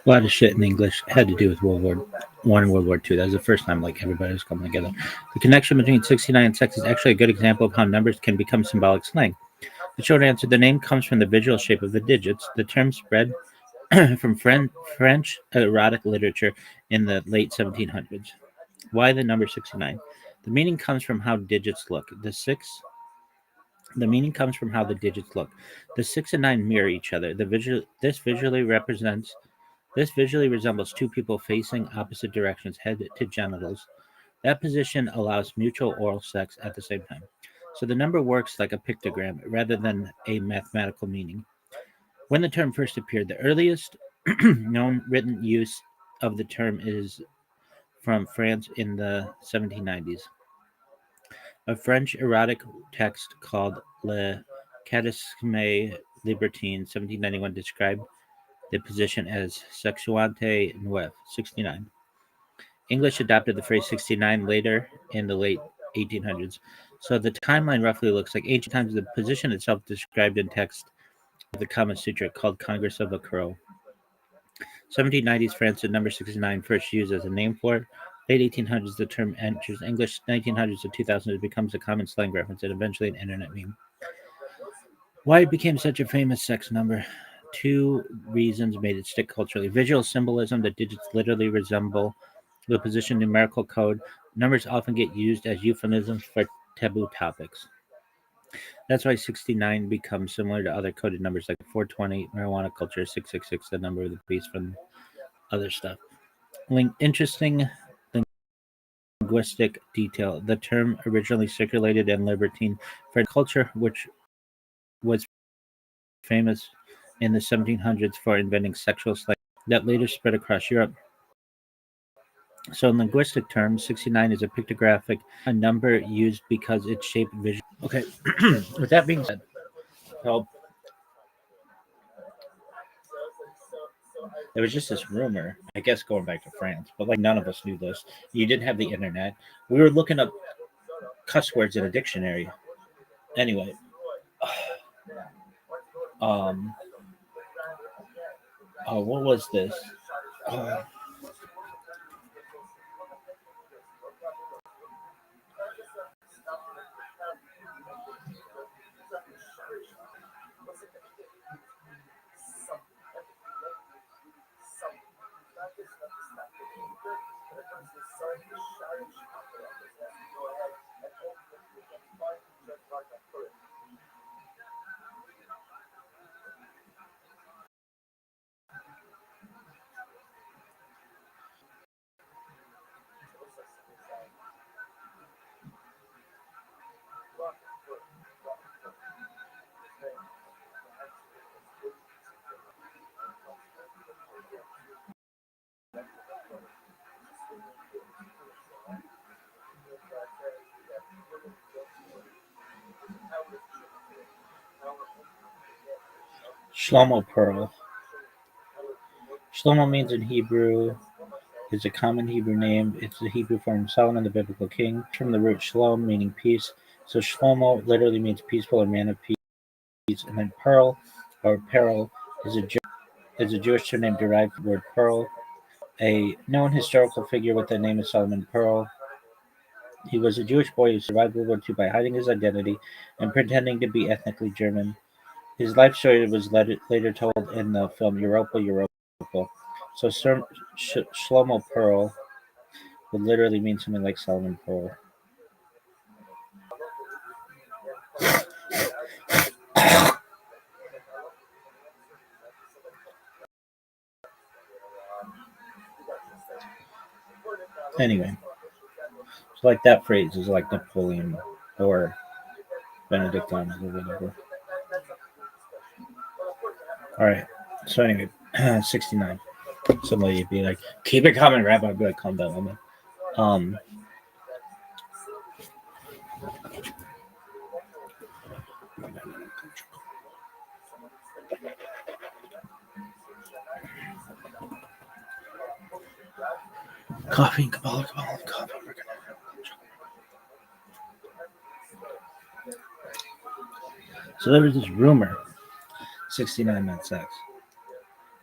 A lot of shit in English had to do with World War One and World War II. That was the first time like everybody was coming together. The connection between 69 and sex is actually a good example of how numbers can become symbolic slang. The short answer: the name comes from the visual shape of the digits. The term spread from French erotic literature in the late 1700s. Why the number 69? The meaning comes from how digits look. The meaning comes from how the digits look. The 6 and 9 mirror each other. This visually resembles two people facing opposite directions, head to genitals. That position allows mutual oral sex at the same time. So the number works like a pictogram rather than a mathematical meaning. When the term first appeared, the earliest known written use of the term is from France in the 1790s. A French erotic text called Le Catesme Libertine, 1791, described the position as sexuante neuf, 69. English adopted the phrase 69 later in the late 1800s. So the timeline roughly looks like ancient times. The position itself described in text of the Kama Sutra called Congress of a Crow. 1790s France, the number 69 first used as a name for it. Late 1800s, the term enters English. 1900s to 2000s, it becomes a common slang reference and eventually an internet meme. Why it became such a famous sex number? Two reasons made it stick culturally. Visual symbolism, the digits literally resemble the position numerical code. Numbers often get used as euphemisms for taboo topics. That's why 69 becomes similar to other coded numbers like 420, marijuana culture, 666, the number of the beast from other stuff. Interesting linguistic detail. The term originally circulated in Libertine French culture, which was famous in the 1700s for inventing sexual slang that later spread across Europe. So, in linguistic terms, 69 is a pictographic a number used because it's shaped visually. Okay, with that being said, so there was just this rumor, I guess going back to France, but like none of us knew this. You didn't have the internet. We were looking up cuss words in a dictionary. Anyway, um, what was this? Uh, Shlomo Pearl. Shlomo means in Hebrew is a common Hebrew name. It's the Hebrew form of Solomon, the biblical king, from the root shalom, meaning peace. So Shlomo literally means peaceful or man of peace. And then Pearl or Peril is a Jewish surname derived from the word pearl. A known historical figure with the name of Solomon Pearl. He was a Jewish boy who survived World War II by hiding his identity and pretending to be ethnically German. His life story was later told in the film Europa, Europa. So Shlomo Pearl would literally mean something like Solomon Pearl. Anyway, so like that phrase is like Napoleon or Benedict Arnold or whatever. All right. So anyway, 69. Somebody would be like, keep it coming, Rabbi. I'd be like, calm down, man. Um, coffee, Kabbalah, coffee. So there was this rumor 69 meant sex.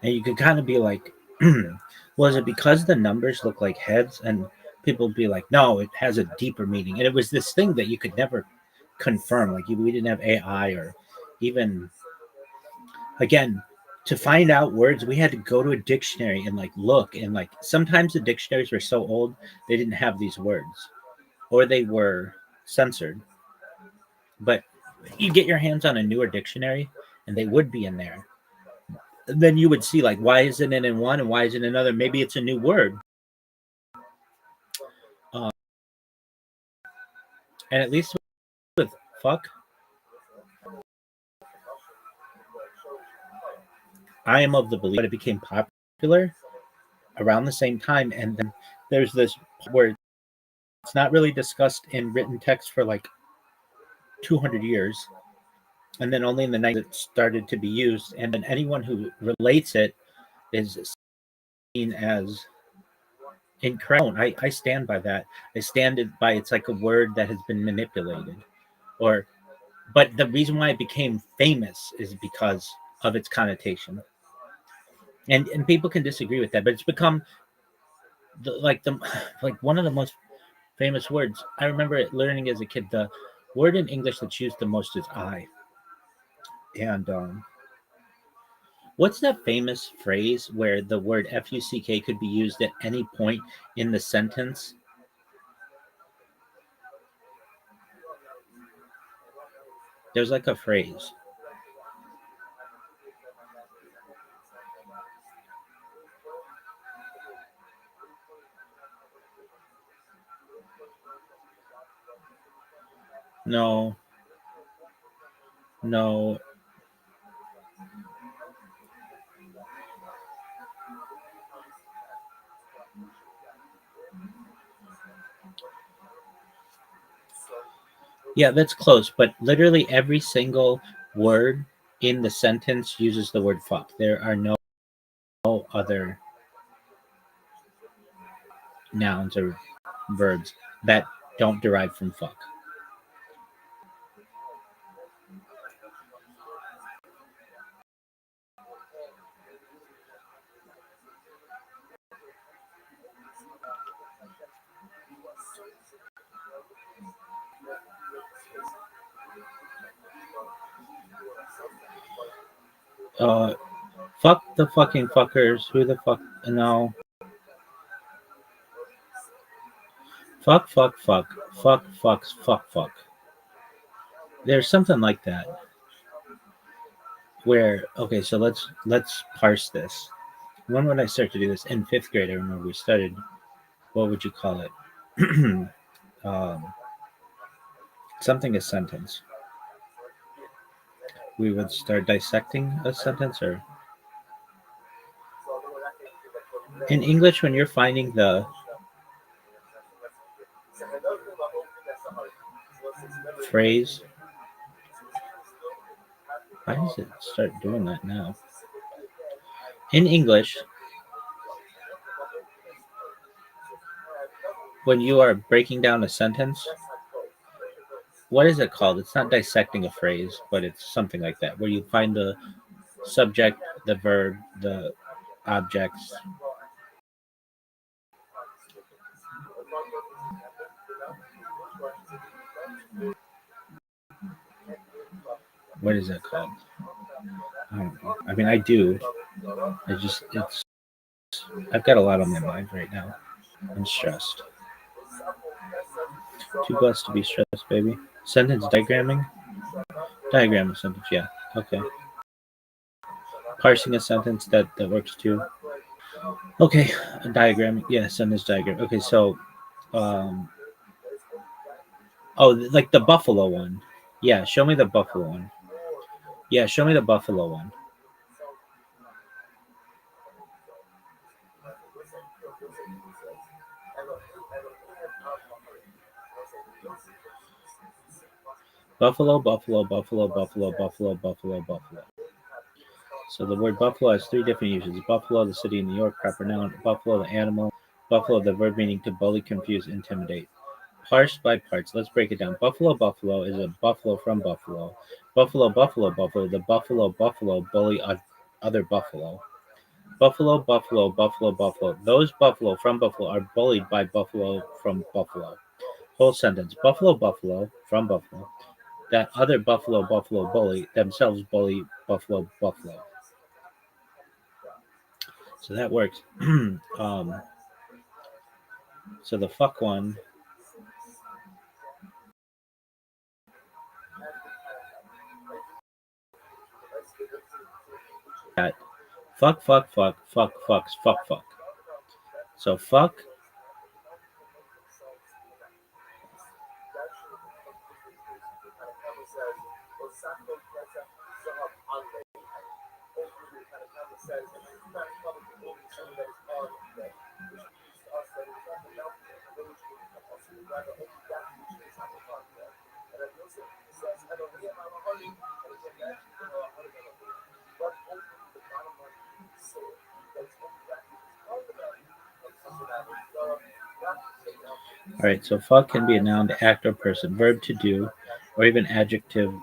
And you could kind of be like, was it because the numbers look like heads? And people would be like, no, it has a deeper meaning. And it was this thing that you could never confirm. Like, we didn't have AI or even, again, to find out words, we had to go to a dictionary and like look. And like sometimes the dictionaries were so old, they didn't have these words or they were censored. But you get your hands on a newer dictionary and they would be in there. Then you would see like, why isn't it in one and why isn't it in another? Maybe it's a new word. And at least with fuck, I am of the belief that it became popular around the same time. And then there's this where it's not really discussed in written text for like 200 years. And then only in the 90s it started to be used. And then anyone who relates it is seen as incorrect. I stand by that. I stand it by it's like a word that has been manipulated. Or but the reason why it became famous is because of its connotation. And people can disagree with that, but it's become the like one of the most famous words. I remember it learning as a kid. The word in English that's used the most is I. And what's that famous phrase where the word fuck could be used at any point in the sentence? There's like a phrase. No, no. Yeah, that's close, but literally every single word in the sentence uses the word fuck. There are no other nouns or verbs that don't derive from fuck. Uh, Fuck the fucking fuckers. Who the fuck? No. Fuck, fuck, fuck. Fuck, fucks, fuck, fuck. There's something like that where, okay, so let's parse this. When would I start to do this? In fifth grade, I remember we started, what would you call it? um, Something a sentence. We would start dissecting a sentence, or in English, when you're finding the phrase, why does it start doing that now? In English, when you are breaking down a sentence, what is it called? It's not dissecting a phrase, but it's something like that, where you find the subject, the verb, the objects. What is that called? I don't know. I mean, I do. I just, it's, I've got a lot on my mind right now. I'm stressed. Too blessed to be stressed, baby. Sentence diagramming? Diagram a sentence, yeah. Okay. Parsing a sentence, that works too. Okay, a diagram. Yeah, sentence diagram. Okay, so, um, oh, like the buffalo one. Yeah, show me the buffalo one. Yeah, show me the buffalo one. Buffalo, buffalo, buffalo, buffalo, buffalo, buffalo, buffalo. So the word buffalo has three different uses. Buffalo, the city in New York, proper noun. Buffalo, the animal. Buffalo, the verb meaning to bully, confuse, intimidate. Parse by parts. Let's break it down. Buffalo, buffalo is a buffalo from buffalo. Buffalo, buffalo, buffalo. The buffalo, buffalo bully other buffalo. Buffalo, buffalo, buffalo, buffalo. Those buffalo from buffalo are bullied by buffalo from buffalo. Whole sentence. Buffalo, buffalo from buffalo. That other buffalo, buffalo bully themselves bully buffalo, buffalo. So that works. So the fuck one. That fuck, fuck, fuck, fuck, fucks, fuck, fuck. So fuck. All right. So fuck can be a noun to act or person, verb to do, or even adjective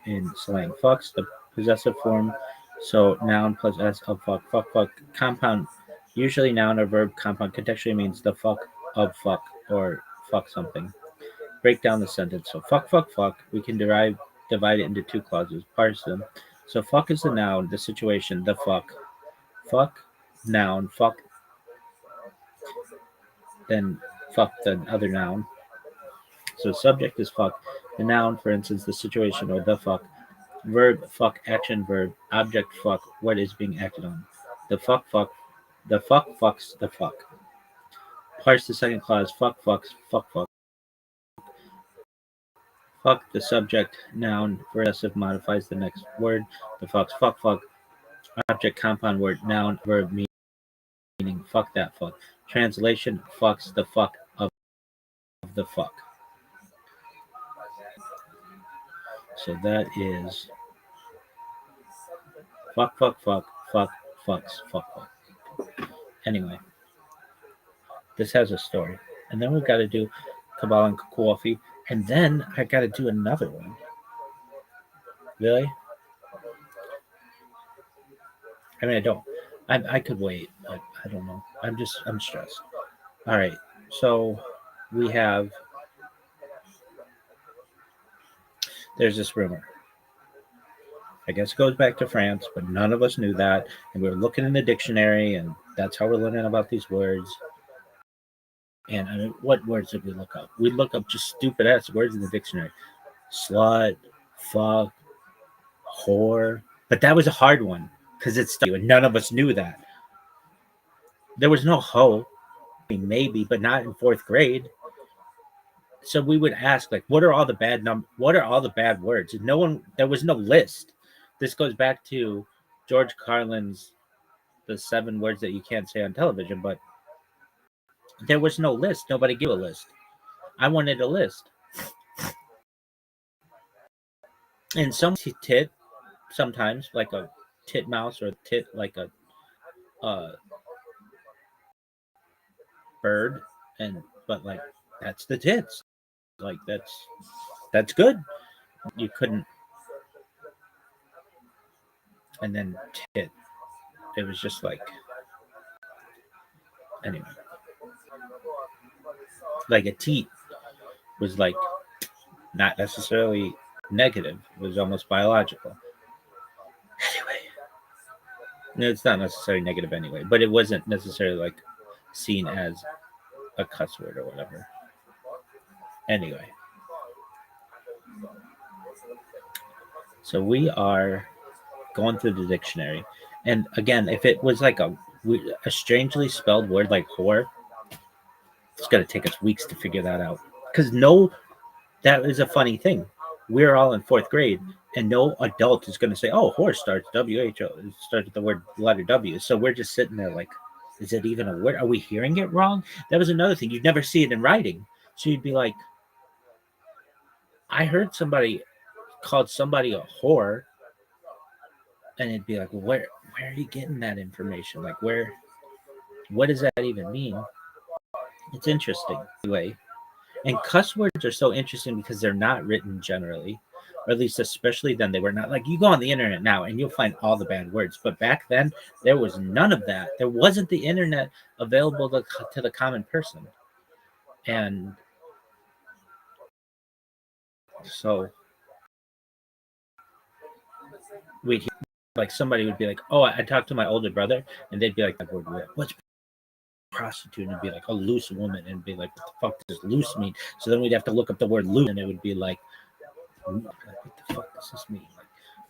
in slang. Fuck's the possessive form. So noun plus s of fuck. Fuck, fuck. Compound Usually noun or verb compound contextually means the fuck of fuck or fuck something. Break down the sentence. So fuck, fuck, fuck. We can divide it into two clauses, parse them. So fuck is the noun, the situation, the fuck. Fuck, noun, fuck, then fuck the other noun. So subject is fuck. The noun, for instance, the situation or the fuck. Verb, fuck, action, verb. Object, fuck, what is being acted on. The fuck, fuck. The fuck fucks the fuck. Parse the second clause, fuck fucks, fuck fuck. Fuck the subject, noun, possessive modifies the next word. The fucks, fuck fuck. Object, compound word, noun, verb, meaning fuck that fuck. Translation, fucks the fuck of the fuck. So that is fuck, fuck, fuck, fuck, fucks, fuck, fuck. Anyway, this has a story. And then we've got to do Kabbalah and coffee. And then I got to do another one. Really? I mean, I don't. I could wait, but I don't know. I'm stressed. All right. So we have, there's this rumor. I guess it goes back to France, but none of us knew that. And we were looking in the dictionary, and that's how we're learning about these words. And I mean, what words did we look up? We look up just stupid ass words in the dictionary. Slut, fuck, whore. But that was a hard one because it's and none of us knew that. There was no hoe, maybe, but not in fourth grade. So we would ask, like, what are all the bad words? And no one, there was no list. This goes back to George Carlin's the 7 words that you can't say on television, but there was no list. Nobody gave a list. I wanted a list. And some tit, sometimes like a titmouse or a tit like a bird, but like that's the tits. Like that's good. You couldn't. And then tit. It was just like anyway. Like a teat was like not necessarily negative. It was almost biological. Anyway. No, it's not necessarily negative anyway, but it wasn't necessarily like seen as a cuss word or whatever. Anyway. So we are going through the dictionary. And again, if it was like a strangely spelled word like whore, it's going to take us weeks to figure that out. Because that is a funny thing. We're all in fourth grade, and no adult is going to say, oh, whore starts W-H-O. It starts with the word letter W. So we're just sitting there like, is it even a word? Are we hearing it wrong? That was another thing. You'd never see it in writing. So you'd be like, I heard somebody called somebody a whore, and it'd be like, well, where are you getting that information? Like, what does that even mean? It's interesting. Anyway, and cuss words are so interesting because they're not written generally, or at least especially then they were not. Like, you go on the internet now and you'll find all the bad words, but back then there was none of that. There wasn't the internet available to the common person. And so we'd hear, like, somebody would be like, oh, I talked to my older brother, and they'd be like, what's prostitute? And be like, a loose woman, and be like, what the fuck does loose mean? So then we'd have to look up the word loose, and it would be like, what the fuck does this mean? Like,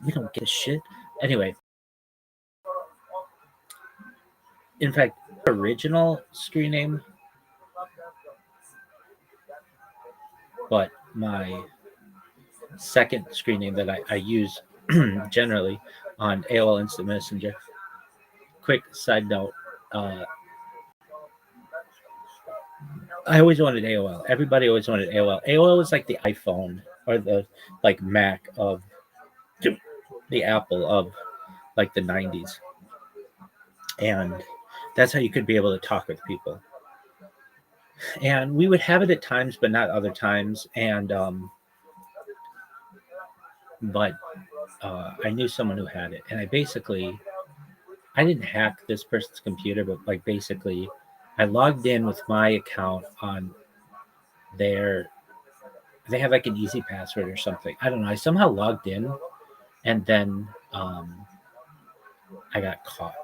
we don't get a shit. Anyway, in fact, original screen name, but my second screen name that I use generally on AOL Instant Messenger. Quick side note, I always wanted AOL. Everybody always wanted AOL. AOL was like the iPhone or the like Mac of the Apple of like the 90s. And that's how you could be able to talk with people. And we would have it at times, but not other times. And but I knew someone who had it, and I basically I didn't hack this person's computer, but like basically, I logged in with my account on their. They have like an easy password or something. I don't know. I somehow logged in, and then I got caught.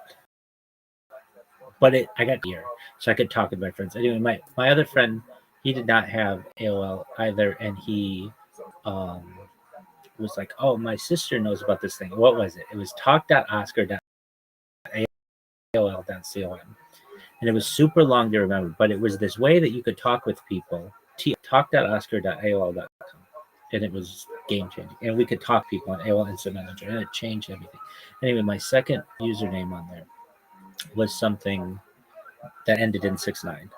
But I got here, so I could talk with my friends. Anyway, my other friend, he did not have AOL either, and he um, was like, "Oh, my sister knows about this thing." What was it? It was talk.oscar.aol.com, and it was super long to remember. But it was this way that you could talk with people. Talk.oscar.aol.com, and it was game changing. And we could talk to people on AOL Instant Messenger, and it changed everything. Anyway, my second username on there was something that ended in 69.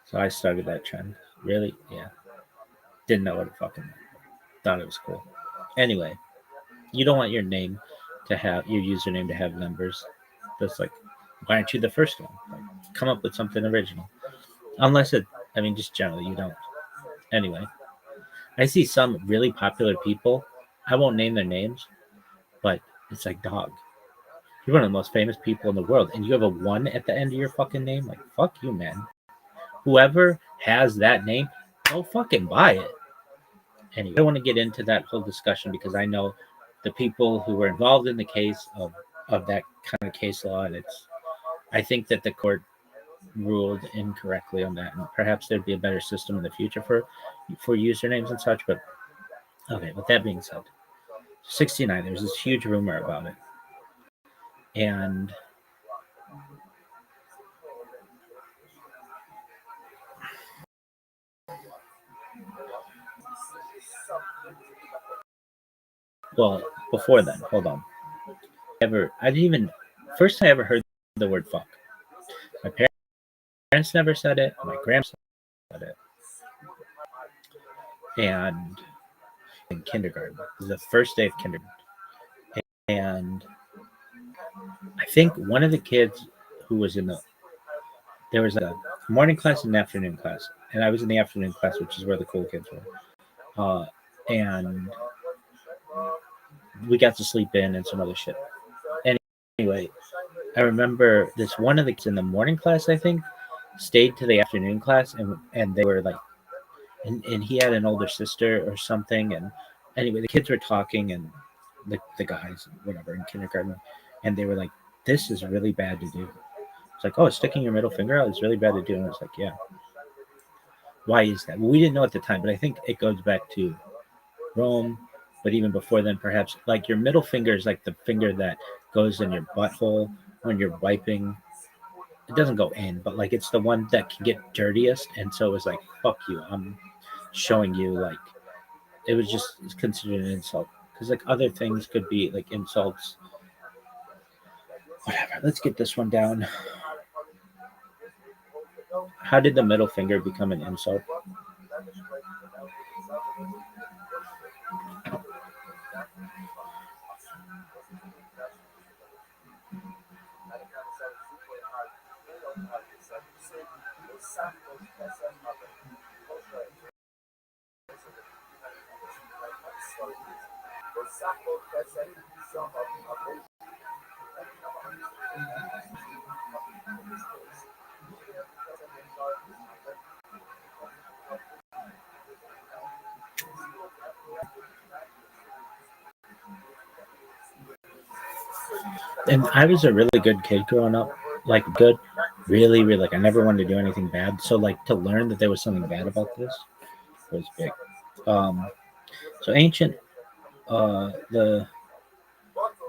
So I started that trend. Really? Yeah. Didn't know what it fucking meant. Thought it was cool. Anyway, you don't want your name to have your username to have numbers. That's like, why aren't you the first one? Like, come up with something original. Unless it, I mean, just generally, you don't. Anyway, I see some really popular people. I won't name their names, but it's like, dog. You're one of the most famous people in the world, and you have a one at the end of your fucking name. Like, fuck you, man. Whoever has that name, go fucking buy it. Anyway, I don't want to get into that whole discussion because I know the people who were involved in the case of that kind of case law, and I think that the court ruled incorrectly on that, and perhaps there'd be a better system in the future for usernames and such. But okay, with that being said, 69, there's this huge rumor about it, and well, before then, hold on. I didn't even first time I ever heard the word fuck. My parents never said it. My grandpa said it, and in kindergarten, it was the first day of kindergarten, and I think one of the kids who was there was a morning class and an afternoon class, and I was in the afternoon class, which is where the cool kids were, and we got to sleep in and some other shit. Anyway, I remember this one of the kids in the morning class, I think, stayed to the afternoon class, and they were like, and he had an older sister or something, and anyway, the kids were talking, and the guys, whatever, in kindergarten, and they were like, "This is really bad to do." It's like, "Oh, sticking your middle finger out is really bad to do," and it's like, "Yeah." Why is that? Well, we didn't know at the time, but I think it goes back to Rome, but even before then, perhaps like your middle finger is like the finger that goes in your butthole when you're wiping. It doesn't go in, but like it's the one that can get dirtiest, and so it was like, "Fuck you, I'm showing you." Like it was just considered an insult because like other things could be like insults. Whatever. Let's get this one down. How did the middle finger become an insult? And I was a really good kid growing up, like good, really, really. Like I never wanted to do anything bad. So like to learn that there was something bad about this was big. Um, so ancient, the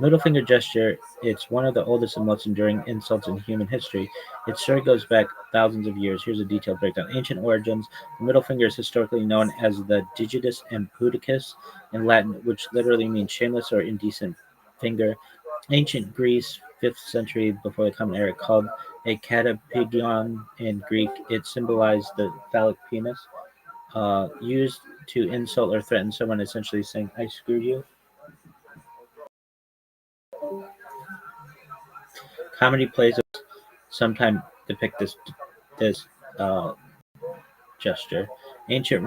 middle finger gesture, it's one of the oldest and most enduring insults in human history. Its story goes back thousands of years. Here's a detailed breakdown. Ancient origins. The middle finger is historically known as the digitus impudicus in Latin, which literally means shameless or indecent finger. Ancient Greece, 5th century before the Common Era, called a catapeigon in Greek. It symbolized the phallic penis, used to insult or threaten someone, essentially saying, "I screw you." Comedy plays sometimes depict this uh, gesture. Ancient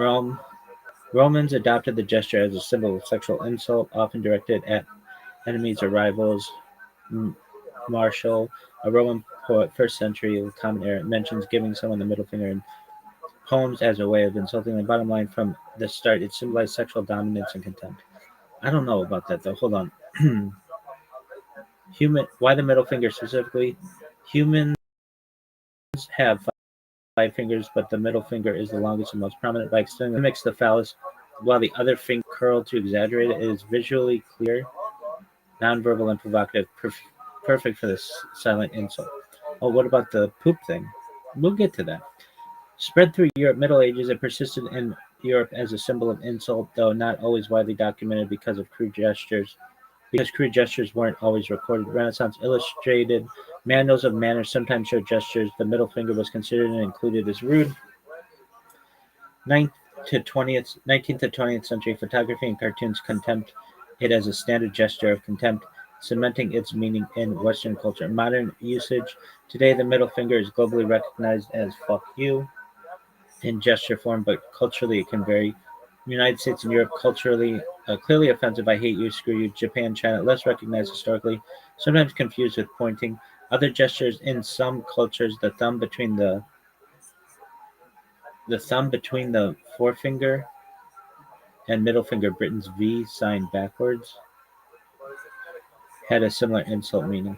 Romans adopted the gesture as a symbol of sexual insult, often directed at enemies or rivals. Martial, a Roman poet, first century Common Era, mentions giving someone the middle finger in poems as a way of insulting. The bottom line from the start, it symbolized sexual dominance and contempt. I don't know about that though. Hold on. Why the middle finger specifically? Humans have five fingers, but the middle finger is the longest and most prominent. By extending it mimics the phallus, while the other finger curled to exaggerate it. It is visually clear, nonverbal, and provocative. Perfect for this silent insult. Oh, what about the poop thing? We'll get to that. Spread through Europe, Middle Ages, it persisted in Europe as a symbol of insult, though not always widely documented because of crude gestures. Because crude gestures weren't always recorded. Renaissance illustrated manuals of manners sometimes showed gestures. The middle finger was considered and included as rude. 19th to 20th century photography and cartoons contempt it as a standard gesture of contempt, cementing its meaning in Western culture. Modern usage today, the middle finger is globally recognized as "fuck you" in gesture form, but culturally it can vary. United States and Europe culturally clearly offensive. I hate you, screw you. Japan, China less recognized historically, sometimes confused with pointing. Other gestures in some cultures, the thumb between the forefinger and middle finger, Britain's V sign backwards, had a similar insult meaning.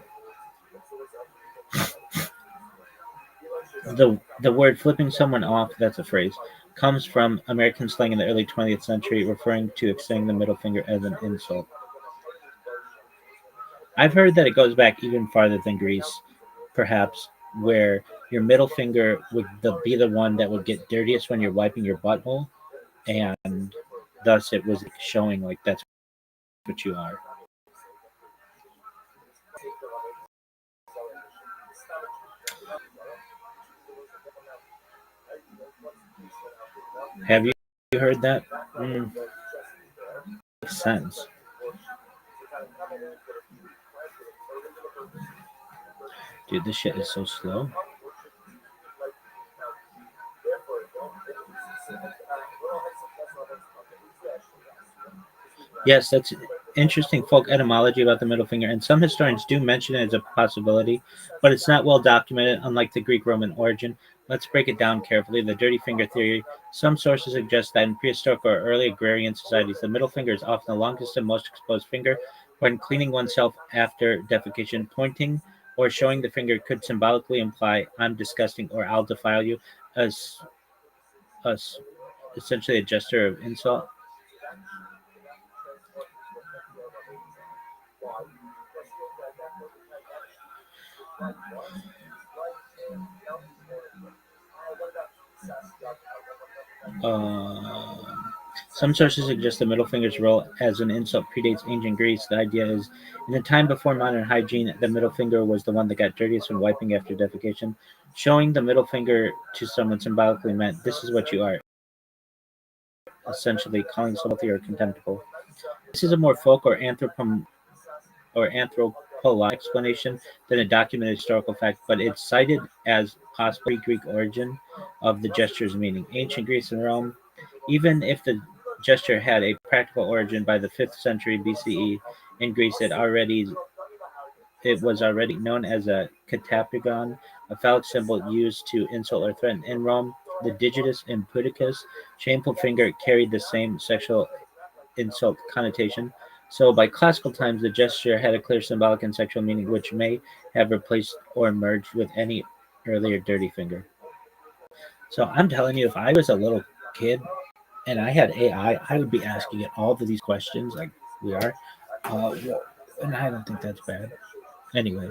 The word flipping someone off, that's a phrase, comes from American slang in the early 20th century, referring to extending the middle finger as an insult. I've heard that it goes back even farther than Greece, perhaps, where your middle finger would be the one that would get dirtiest when you're wiping your butthole, and thus it was showing like that's what you are. Have you heard that? Makes sense. Dude, this shit is so slow. Yes, that's interesting folk etymology about the middle finger, and some historians do mention it as a possibility, but it's not well documented, unlike the Greek Roman origin. Let's break it down carefully. The dirty finger theory. Some sources suggest that in prehistoric or early agrarian societies, the middle finger is often the longest and most exposed finger. When cleaning oneself after defecation, pointing or showing the finger could symbolically imply "I'm disgusting" or "I'll defile you," as, as essentially a gesture of insult. Uh, some sources suggest the middle finger's role as an insult predates ancient Greece. The idea is, in the time before modern hygiene, the middle finger was the one that got dirtiest when wiping after defecation. Showing the middle finger to someone symbolically meant, "This is what you are," essentially calling someone filthy or contemptible. This is a more folk or anthropological explanation than a documented historical fact, but it's cited as possible Greek origin of the gesture's meaning. Ancient Greece and Rome, even if the gesture had a practical origin by the 5th century BCE in Greece, it was already known as a katapagon, a phallic symbol used to insult or threaten. In Rome, the digitus imputicus, shameful finger, carried the same sexual insult connotation. So by classical times, the gesture had a clear symbolic and sexual meaning, which may have replaced or merged with any earlier dirty finger. So I'm telling you, if I was a little kid and I had AI, I would be asking it all of these questions like we are. Uh, and I don't think that's bad. Anyway,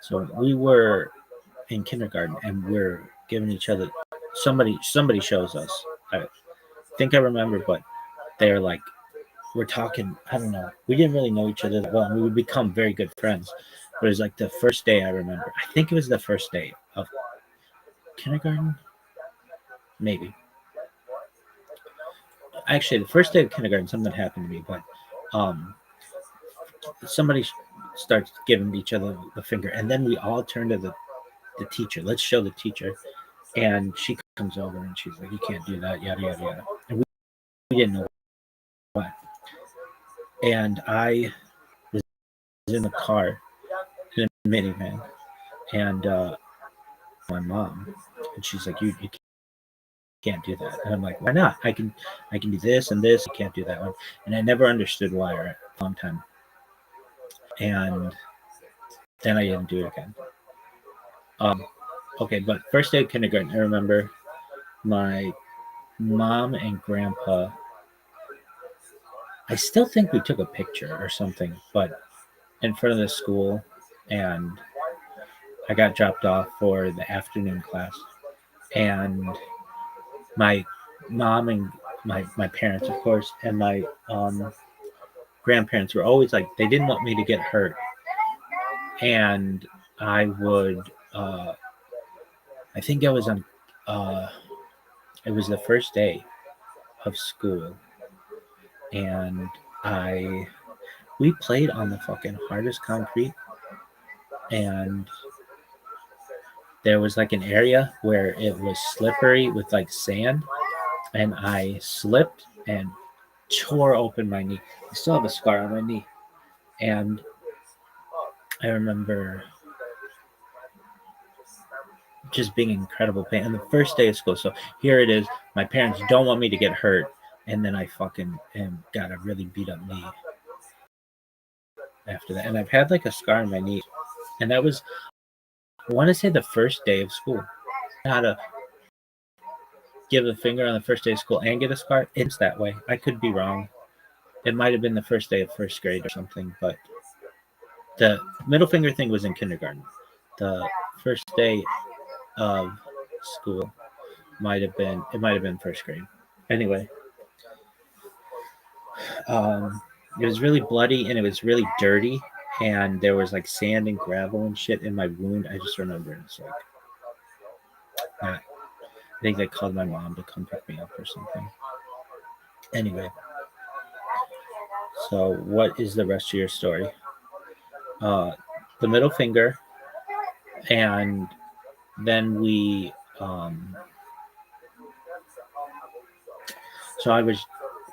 so we were in kindergarten and we're giving each other somebody shows us. I think I remember, but they're like we're talking. I don't know. We didn't really know each other that well, and we would become very good friends. But it was like the first day I remember. I think it was the first day of kindergarten, maybe. Actually, the first day of kindergarten, something happened to me. But um, somebody starts giving each other the finger, and then we all turn to the teacher. Let's show the teacher, and she comes over and she's like, "You can't do that." Yada yada yada. And we didn't know what. And I was in the car minivan, and my mom, and she's like, you can't do that. And I'm like, why not? I can do this and this. I can't do that one. And I never understood why for a long time. And then I didn't do it again. Okay, but first day of kindergarten, I remember my mom and grandpa. I still think we took a picture or something, but in front of the school, and I got dropped off for the afternoon class, and my mom and my parents, of course, and my grandparents were always like, they didn't want me to get hurt, and I would I think I was on it was the first day of school, and I we played on the fucking hardest concrete, and there was like an area where it was slippery with like sand, and I slipped and tore open my knee. I still have a scar on my knee, and I remember just being incredible pain. And the first day of school, so here it is. My parents don't want me to get hurt, and then I fucking got a really beat up knee after that. And I've had like a scar on my knee, and that was, I want to say, the first day of school. How to give a finger on the first day of school and get a scar? It's that way. I could be wrong. It might have been the first day of first grade or something, but the middle finger thing was in kindergarten. The first day of school might have been first grade. Anyway, it was really bloody and it was really dirty, and there was like sand and gravel and shit in my wound. I just remember it's like, I think they called my mom to come pick me up or something. Anyway, so what is the rest of your story? The middle finger, and then we. So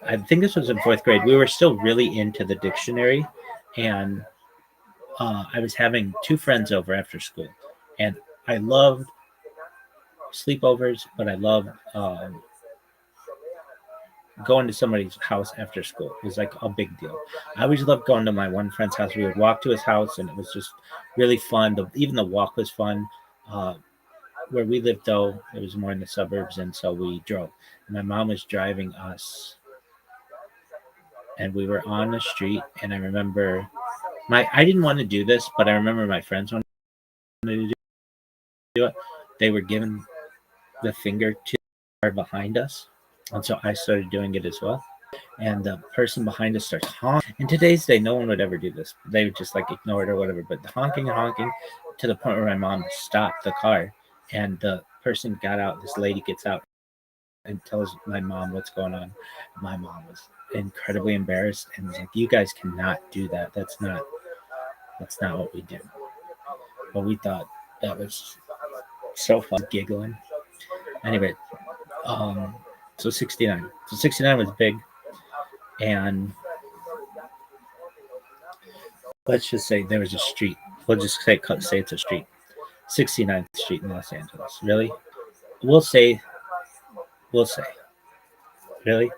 I think this was in fourth grade. We were still really into the dictionary, and I was having two friends over after school, and I loved sleepovers, but I loved going to somebody's house after school. It was like a big deal. I always loved going to my one friend's house. We would walk to his house, and it was just really fun. Even the walk was fun. Where we lived, though, it was more in the suburbs, and so we drove. And my mom was driving us, and we were on the street. And I remember I didn't want to do this, but I remember my friends wanted to do it. They were given the finger to the car behind us, and so I started doing it as well. And the person behind us starts honking. In today's day, no one would ever do this. They would just like ignore it or whatever. But honking and honking to the point where my mom stopped the car, and the person got out. This lady gets out and tells my mom what's going on. My mom was incredibly embarrassed and was like, "You guys cannot do that. That's not what we do." But we thought that was so fun, giggling. Anyway, so 69. So 69 was big, and let's just say there was a street. We'll just say it's a street. 69th Street in Los Angeles. Really? We'll say. Really?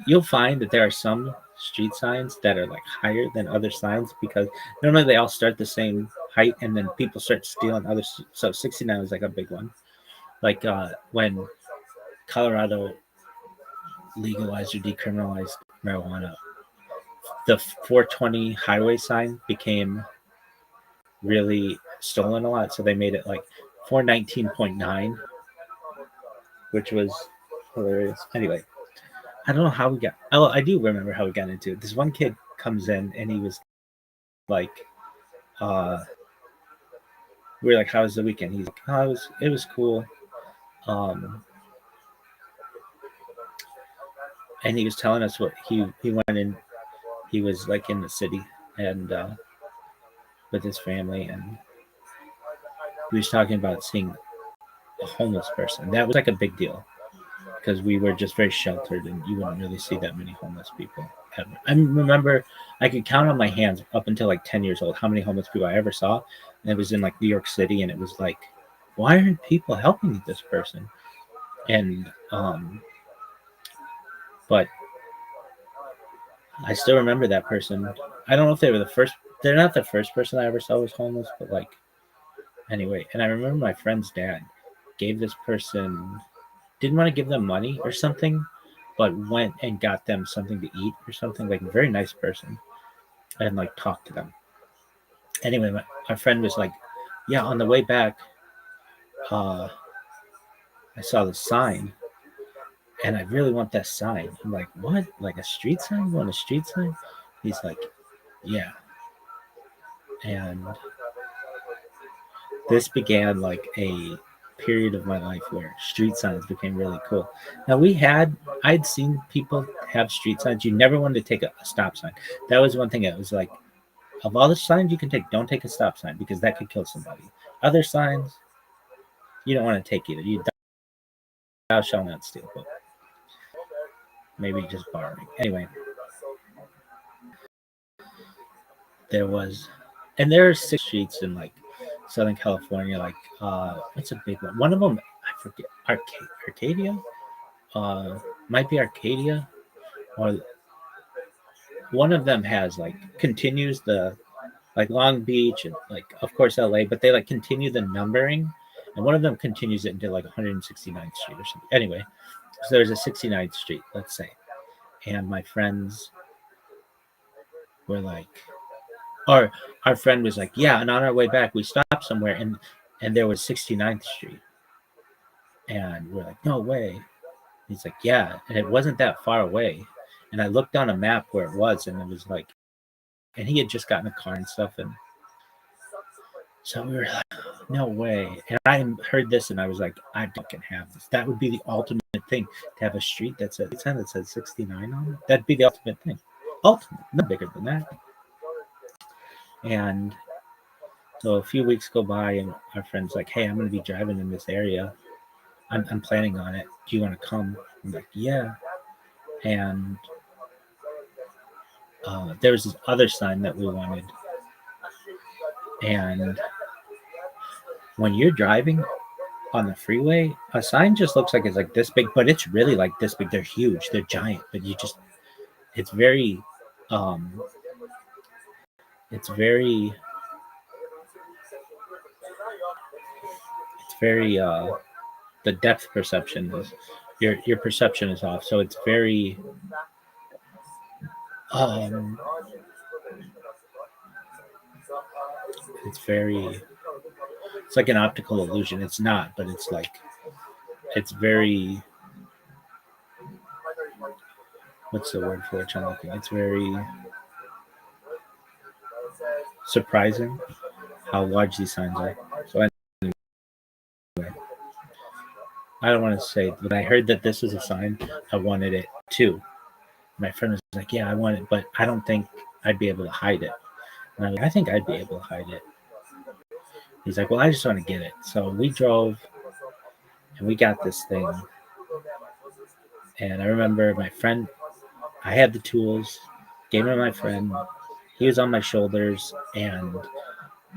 You'll find that there are some street signs that are like higher than other signs because normally they all start the same height, and then people start stealing others. So 69 was like a big one. Like when Colorado legalized or decriminalized marijuana, the 420 highway sign became really stolen a lot. So they made it like 419.9, which was hilarious. Anyway, I don't know how we got. Oh, I do remember how we got into it. This one kid comes in and he was like, we were like, "How was the weekend?" He's like, "Oh, it was cool." And he was telling us what he went in. He was like in the city and with his family, and he was talking about seeing a homeless person. That was like a big deal because we were just very sheltered and you wouldn't really see that many homeless people ever. I remember I could count on my hands up until like 10 years old how many homeless people I ever saw. And it was in like New York City, and it was like, why aren't people helping this person? And but I still remember that person. I don't know if they were the first. They're not the first person I ever saw was homeless, but like anyway. And I remember my friend's dad gave this person, didn't want to give them money or something, but went and got them something to eat or something. Like a very nice person, and like talked to them. Anyway, my friend was like, "Yeah, on the way back, uh, I saw the sign, and I really want that sign." I'm like, "What? Like a street sign? You want a street sign?" He's like, "Yeah." And this began like a period of my life where street signs became really cool. Now I'd seen people have street signs. You never wanted to take a stop sign. That was one thing. It was like, of all the signs you can take, don't take a stop sign because that could kill somebody. Other signs, you don't want to take either. Thou shalt not steal, but maybe just borrowing. Anyway, there are 6 streets in like Southern California. Like, what's a big one? One of them, I forget, Arcadia? Might be Arcadia, or one of them has like continues the like Long Beach and like of course LA, but they like continue the numbering, and one of them continues it into like 169th Street or something. Anyway, so there's a 69th Street, let's say, and my friends were like, or our friend was like, yeah, and on our way back we stopped somewhere and there was 69th Street, and we're like, no way. He's like, yeah, and it wasn't that far away. And I looked on a map where it was, and it was like, and he had just gotten a car and stuff, and so we were like, no way. And I heard this, and I was like, I fucking have this. That would be the ultimate thing, to have a street that says 69 on it. That'd be the ultimate thing. Ultimate, no bigger than that. And so a few weeks go by, and our friend's like, hey, I'm going to be driving in this area. I'm planning on it. Do you want to come? I'm like, yeah. And there was this other sign that we wanted. And when you're driving on the freeway, a sign just looks like it's like this big, but it's really like this big. They're huge. They're giant. But it's very, um, it's very, the depth perception is, your perception is off. So it's very, um, it's like an optical illusion. It's not, but it's like, it's very, what's the word for it I'm looking? It's very surprising how large these signs are. So anyway, I don't want to say, but I heard that this was a sign. I wanted it too. My friend was like, yeah, I want it, but I don't think I'd be able to hide it. And I was like, I think I'd be able to hide it. He's like, well, I just want to get it. So we drove and we got this thing. And I remember my friend, I had the tools, gave it to my friend. He was on my shoulders, and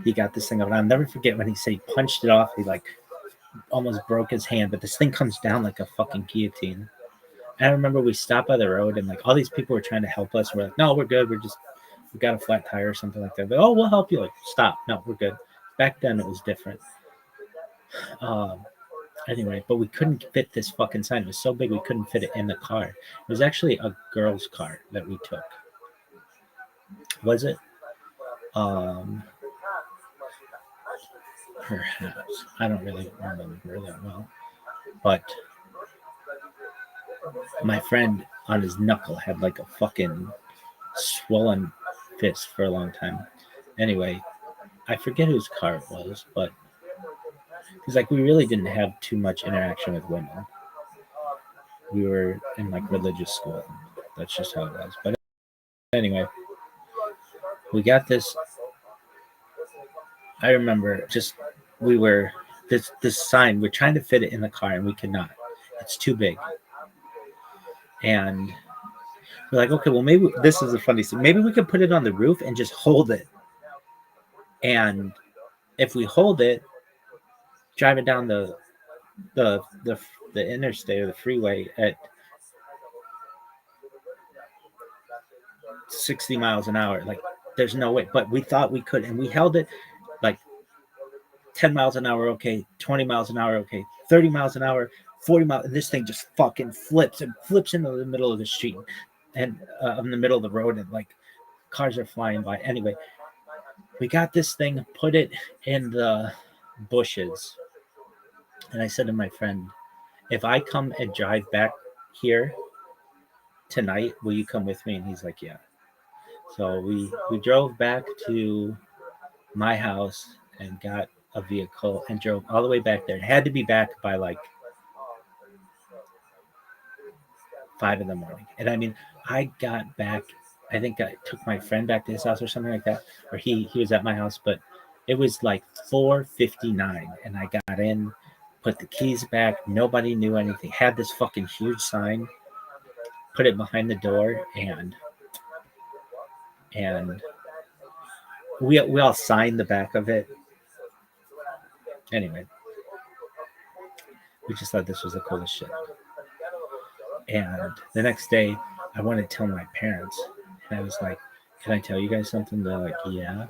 he got this thing up. And I'll never forget when he said he punched it off. He like almost broke his hand, but this thing comes down like a fucking guillotine. And I remember we stopped by the road, and like all these people were trying to help us. We're like, no, we're good. We got a flat tire or something like that. But, oh, we'll help you. Like, stop. No, we're good. Back then it was different. Anyway, but we couldn't fit this fucking sign. It was so big we couldn't fit it in the car. It was actually a girl's car that we took. Was it? Perhaps. I don't really remember that well. But my friend on his knuckle had like a fucking swollen fist for a long time. Anyway, I forget whose car it was, but because like we really didn't have too much interaction with women. We were in like religious school. That's just how it was. But anyway, we got this. I remember just we were this sign. We're trying to fit it in the car, and we could not. It's too big. And we're like, okay, well, maybe this is a funny thing. Maybe we could put it on the roof and just hold it. And if we hold it, driving down the the interstate or the freeway at 60 miles an hour, like there's no way. But we thought we could, and we held it like 10 miles an hour, okay, 20 miles an hour, okay, 30 miles an hour, 40 miles, and this thing just fucking flips and flips into the middle of the street and in the middle of the road, and like cars are flying by. Anyway, we got this thing, put it in the bushes, and I said to my friend, if I come and drive back here tonight, will you come with me? And he's like, yeah. So we drove back to my house and got a vehicle and drove all the way back there. It had to be back by like 5 in the morning. And I mean, I got back. I think I took my friend back to his house or something like that, or he was at my house. But it was like 4:59, and I got in, put the keys back. Nobody knew anything. Had this fucking huge sign, put it behind the door, and we all signed the back of it. Anyway, we just thought this was the coolest shit. And the next day, I wanted to tell my parents, and I was like, "Can I tell you guys something?" They're like, "Yeah."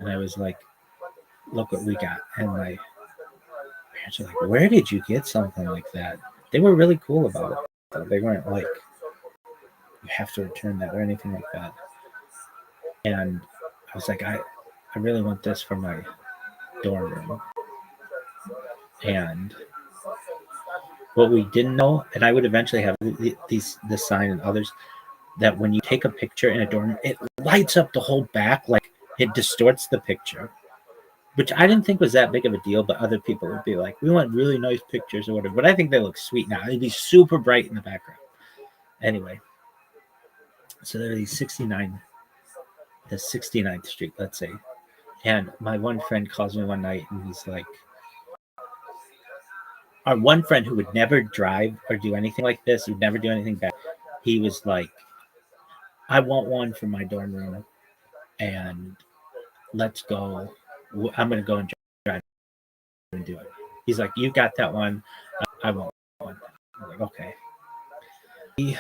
And I was like, "Look what we got." And my parents were like, "Where did you get something like that?" They were really cool about it. They weren't like, "You have to return that" or anything like that. And I was like, I really want this for my dorm room. And what we didn't know, and I would eventually have this sign and others, that when you take a picture in a dorm, it lights up the whole back, like it distorts the picture, which I didn't think was that big of a deal, but other people would be like, we want really nice pictures or whatever. But I think they look sweet now. It'd be super bright in the background. Anyway, so there are these 69th Street, let's say. And my one friend calls me one night and he's like, our one friend who would never drive or do anything like this, who'd never do anything bad, he was like, I want one for my dorm room, and let's go. I'm going to go and drive and do it. He's like, you got that one. I want one. I'm like, okay. We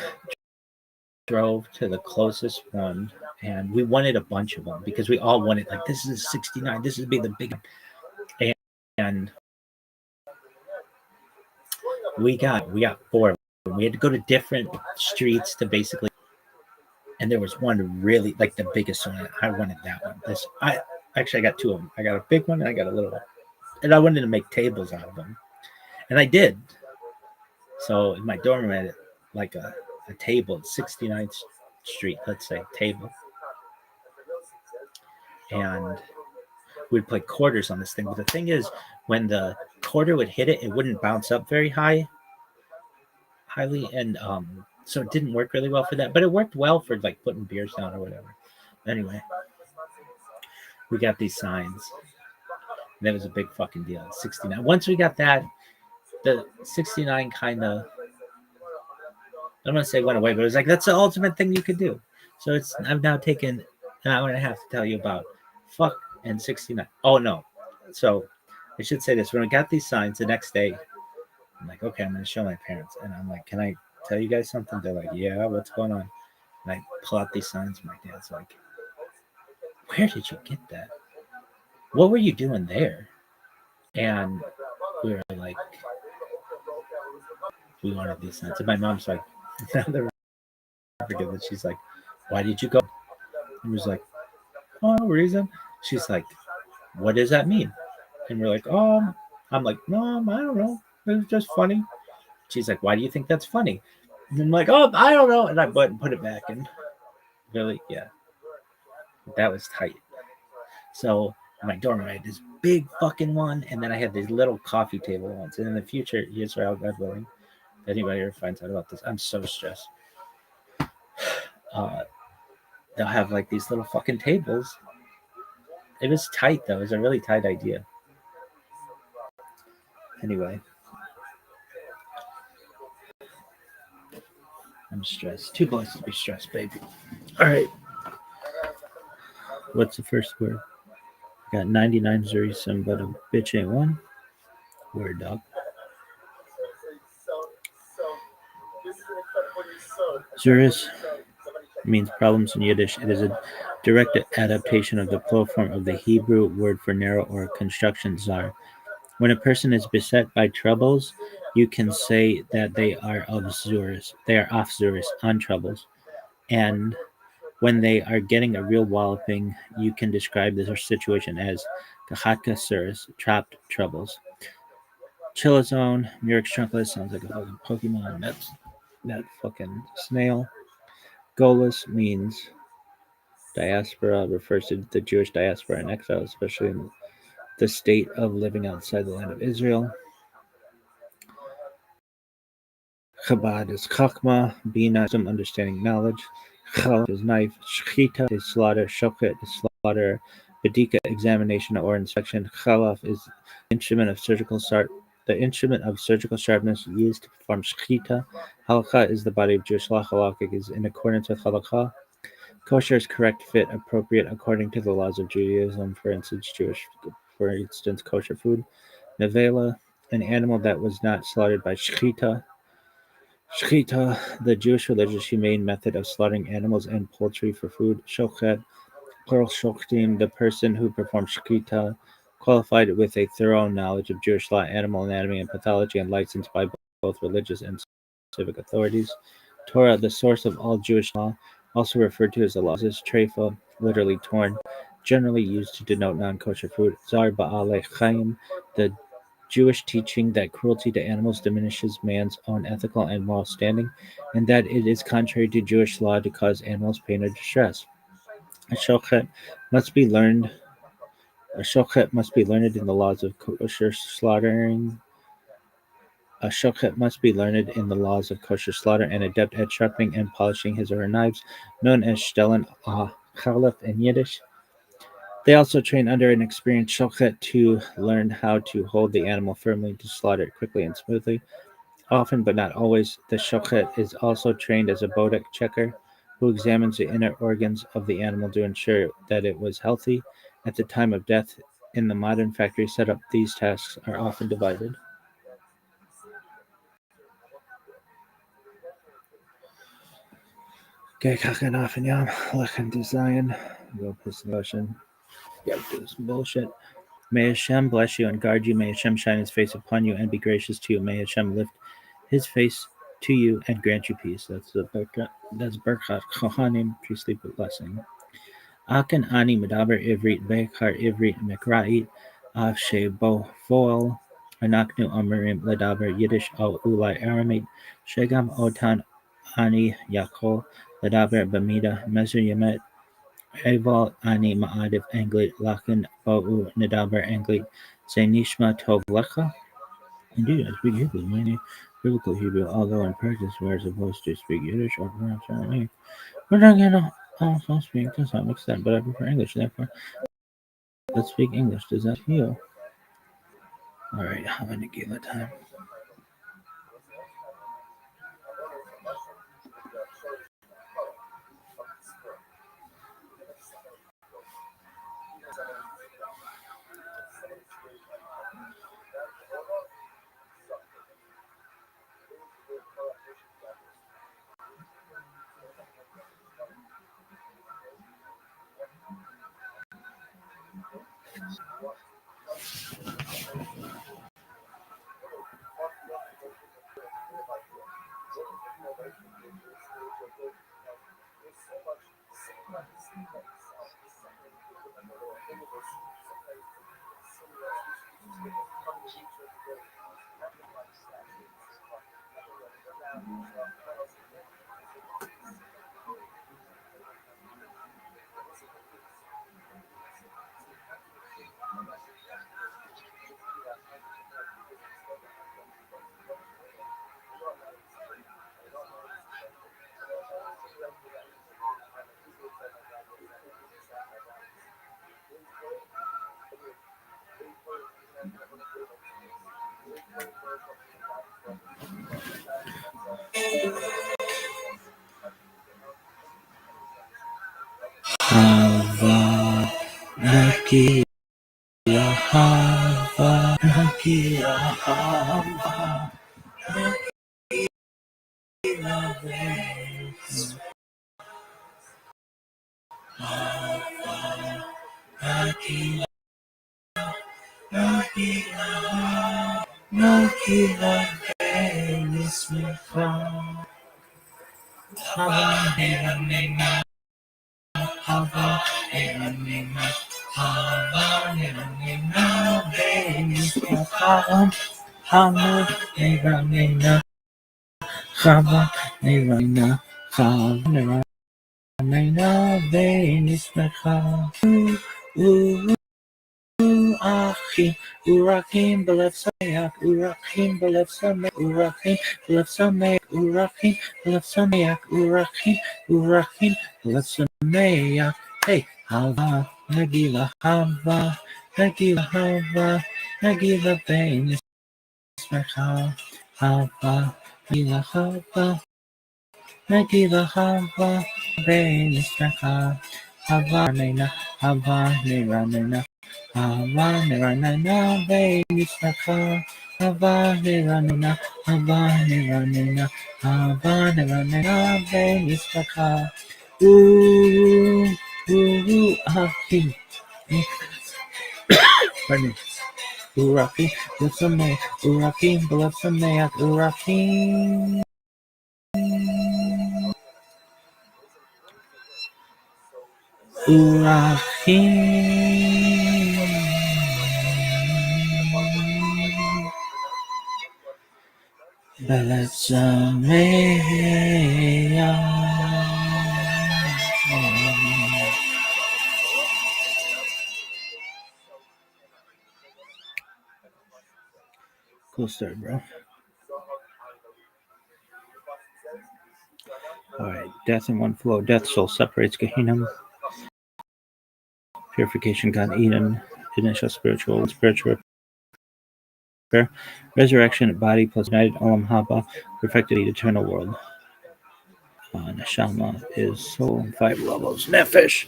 drove to the closest one, and we wanted a bunch of them because we all wanted, like, this is 69. This would be the big one. And we got 4 of them. We had to go to different streets to basically, and there was one really, like, the biggest one. I wanted that one. I got 2 of them. I got a big one and I got a little one. And I wanted to make tables out of them. And I did. So in my dorm room, I had like a table at 69th Street, let's say, table. And we'd play quarters on this thing. But the thing is, when the quarter would hit it, it wouldn't bounce up very highly. And so it didn't work really well for that. But it worked well for like putting beers down or whatever. Anyway, we got these signs. And that was a big fucking deal. 69. Once we got that, the 69 kind of, I don't want to say went away, but it was like, that's the ultimate thing you could do. So I've now taken an hour and a half to tell you about fuck and 69. Oh, no. So I should say this. When we got these signs the next day, I'm like, okay, I'm going to show my parents. And I'm like, can I tell you guys something? They're like, yeah, what's going on? And I pull out these signs. My dad's like, where did you get that? What were you doing there? And we were like, we wanted these signs. And my mom's like, I'll never forget that. She's like, why did you go? And was like, oh, no reason. She's like, what does that mean? And we're like, I'm like, no, I don't know. It was just funny. She's like, why do you think that's funny? And I'm like, oh, I don't know. And I put it back. And really, yeah, that was tight. So in my dorm, I had this big fucking one. And then I had these little coffee table ones. And in the future, here's where God willing, if anybody ever finds out about this, I'm so stressed. They'll have like these little fucking tables. It was tight, though. It was a really tight idea. Anyway. I'm stressed. Too blessed to be stressed, baby. All right. What's the first word? Got 99 Zurisim, but a bitch ain't one. Word, dog. Zuris means problems in Yiddish. It is a direct adaptation of the plural form of the Hebrew word for narrow or construction zar. When a person is beset by troubles, you can say that they are of Zuris. They are off Zuris, on troubles. And when they are getting a real walloping, you can describe their situation as Gahatka Suris, trapped troubles. Chillazone, Murex Trunkless sounds like a fucking Pokemon. That's that fucking snail. Golas means diaspora, refers to the Jewish diaspora in exile, especially in the state of living outside the land of Israel. Chabad is chachma, bina, wisdom, understanding, knowledge. Chalaf is knife. Shechita is slaughter. Shochet is slaughter. Bedika, examination or inspection. Chalaf is instrument of surgical the instrument of surgical sharpness used to perform shechita. Halakha is the body of Jewish law. Halakhic is in accordance with halakha. Kosher is correct fit, appropriate according to the laws of Judaism. For instance, kosher food. Nevela, an animal that was not slaughtered by shechita. Shechita, the Jewish religious humane method of slaughtering animals and poultry for food. Shochet, plural shochtim, the person who performs shechita, qualified with a thorough knowledge of Jewish law, animal anatomy, and pathology, and licensed by both religious and civic authorities. Torah, the source of all Jewish law, also referred to as the laws, is treifa, literally torn, generally used to denote non-kosher food. Zar ba'alei chaim, the Jewish teaching that cruelty to animals diminishes man's own ethical and moral standing, and that it is contrary to Jewish law to cause animals pain or distress. A shochet must be learned. A shochet must be learned in the laws of kosher slaughtering. A shochet must be learned in the laws of kosher slaughter and adept at sharpening and polishing his or her knives, known as stellen chalaf in Yiddish. They also train under an experienced shochet to learn how to hold the animal firmly to slaughter it quickly and smoothly. Often, but not always, the shochet is also trained as a bodek checker who examines the inner organs of the animal to ensure that it was healthy at the time of death. In the modern factory setup, these tasks are often divided. Okay, kachen off and yam, lechem to Zion, go piss in the ocean, go do some bullshit. May Hashem bless you and guard you. May Hashem shine his face upon you and be gracious to you. May Hashem lift his face to you and grant you peace. That's the Berkat Kohanim, priestly blessing. Akan ani medaber ivrit bekar ivrit mekra'it av shebo foel anaknu amarim ledaber Yiddish al ulai aramid shegam otan ani yakol ledaber bamida mezer yemet Eval ani ma'adif anglit lakin bo'u nedaber anglit ze nishma tov lecha. Indeed, I speak Hebrew, mainly biblical Hebrew, although in practice we are supposed to speak Yiddish or perhaps Aramaic. We're not going to also speak to some extent, but I prefer English, therefore let's speak English. Does that heal? Alright, how many Gila time? Hava Nakia Hava Nakia Hava Nakia Nakia Nismika Hava Nina Hava Nina Hava Nina Nismika Hava Nina Hava Nina Hava Nina Nismika Achim, Urachim, Belev Sameach, Urachim, Belev Sameach, Urachim, Belev Sameach, Urachim, Belev Sameach, Urachim, Urachim, Belev Sameach. Hey, Hava, Nagila, Hava, Nagila, Hava, Nagila, Bein, Ismacha, Hava, Nagila, Hava, Nagila, Hava, Bein, Ismacha, Hava, Nina, Hava, Nina, Hava Niranina Vainisaka Hava Niranina Hava Niranina Hava Niranina Vainisaka Ahi Pardon me. Uraki Blasame Uraki Blasameak Uraki Uraki Cool start, bro. Alright, death in one flow. Death soul separates Gehinnom. Purification God Eden. Initial spiritual repair. Resurrection body plus united Olam Haba. Perfected the eternal world. Neshama is soul in 5 levels. Nefesh.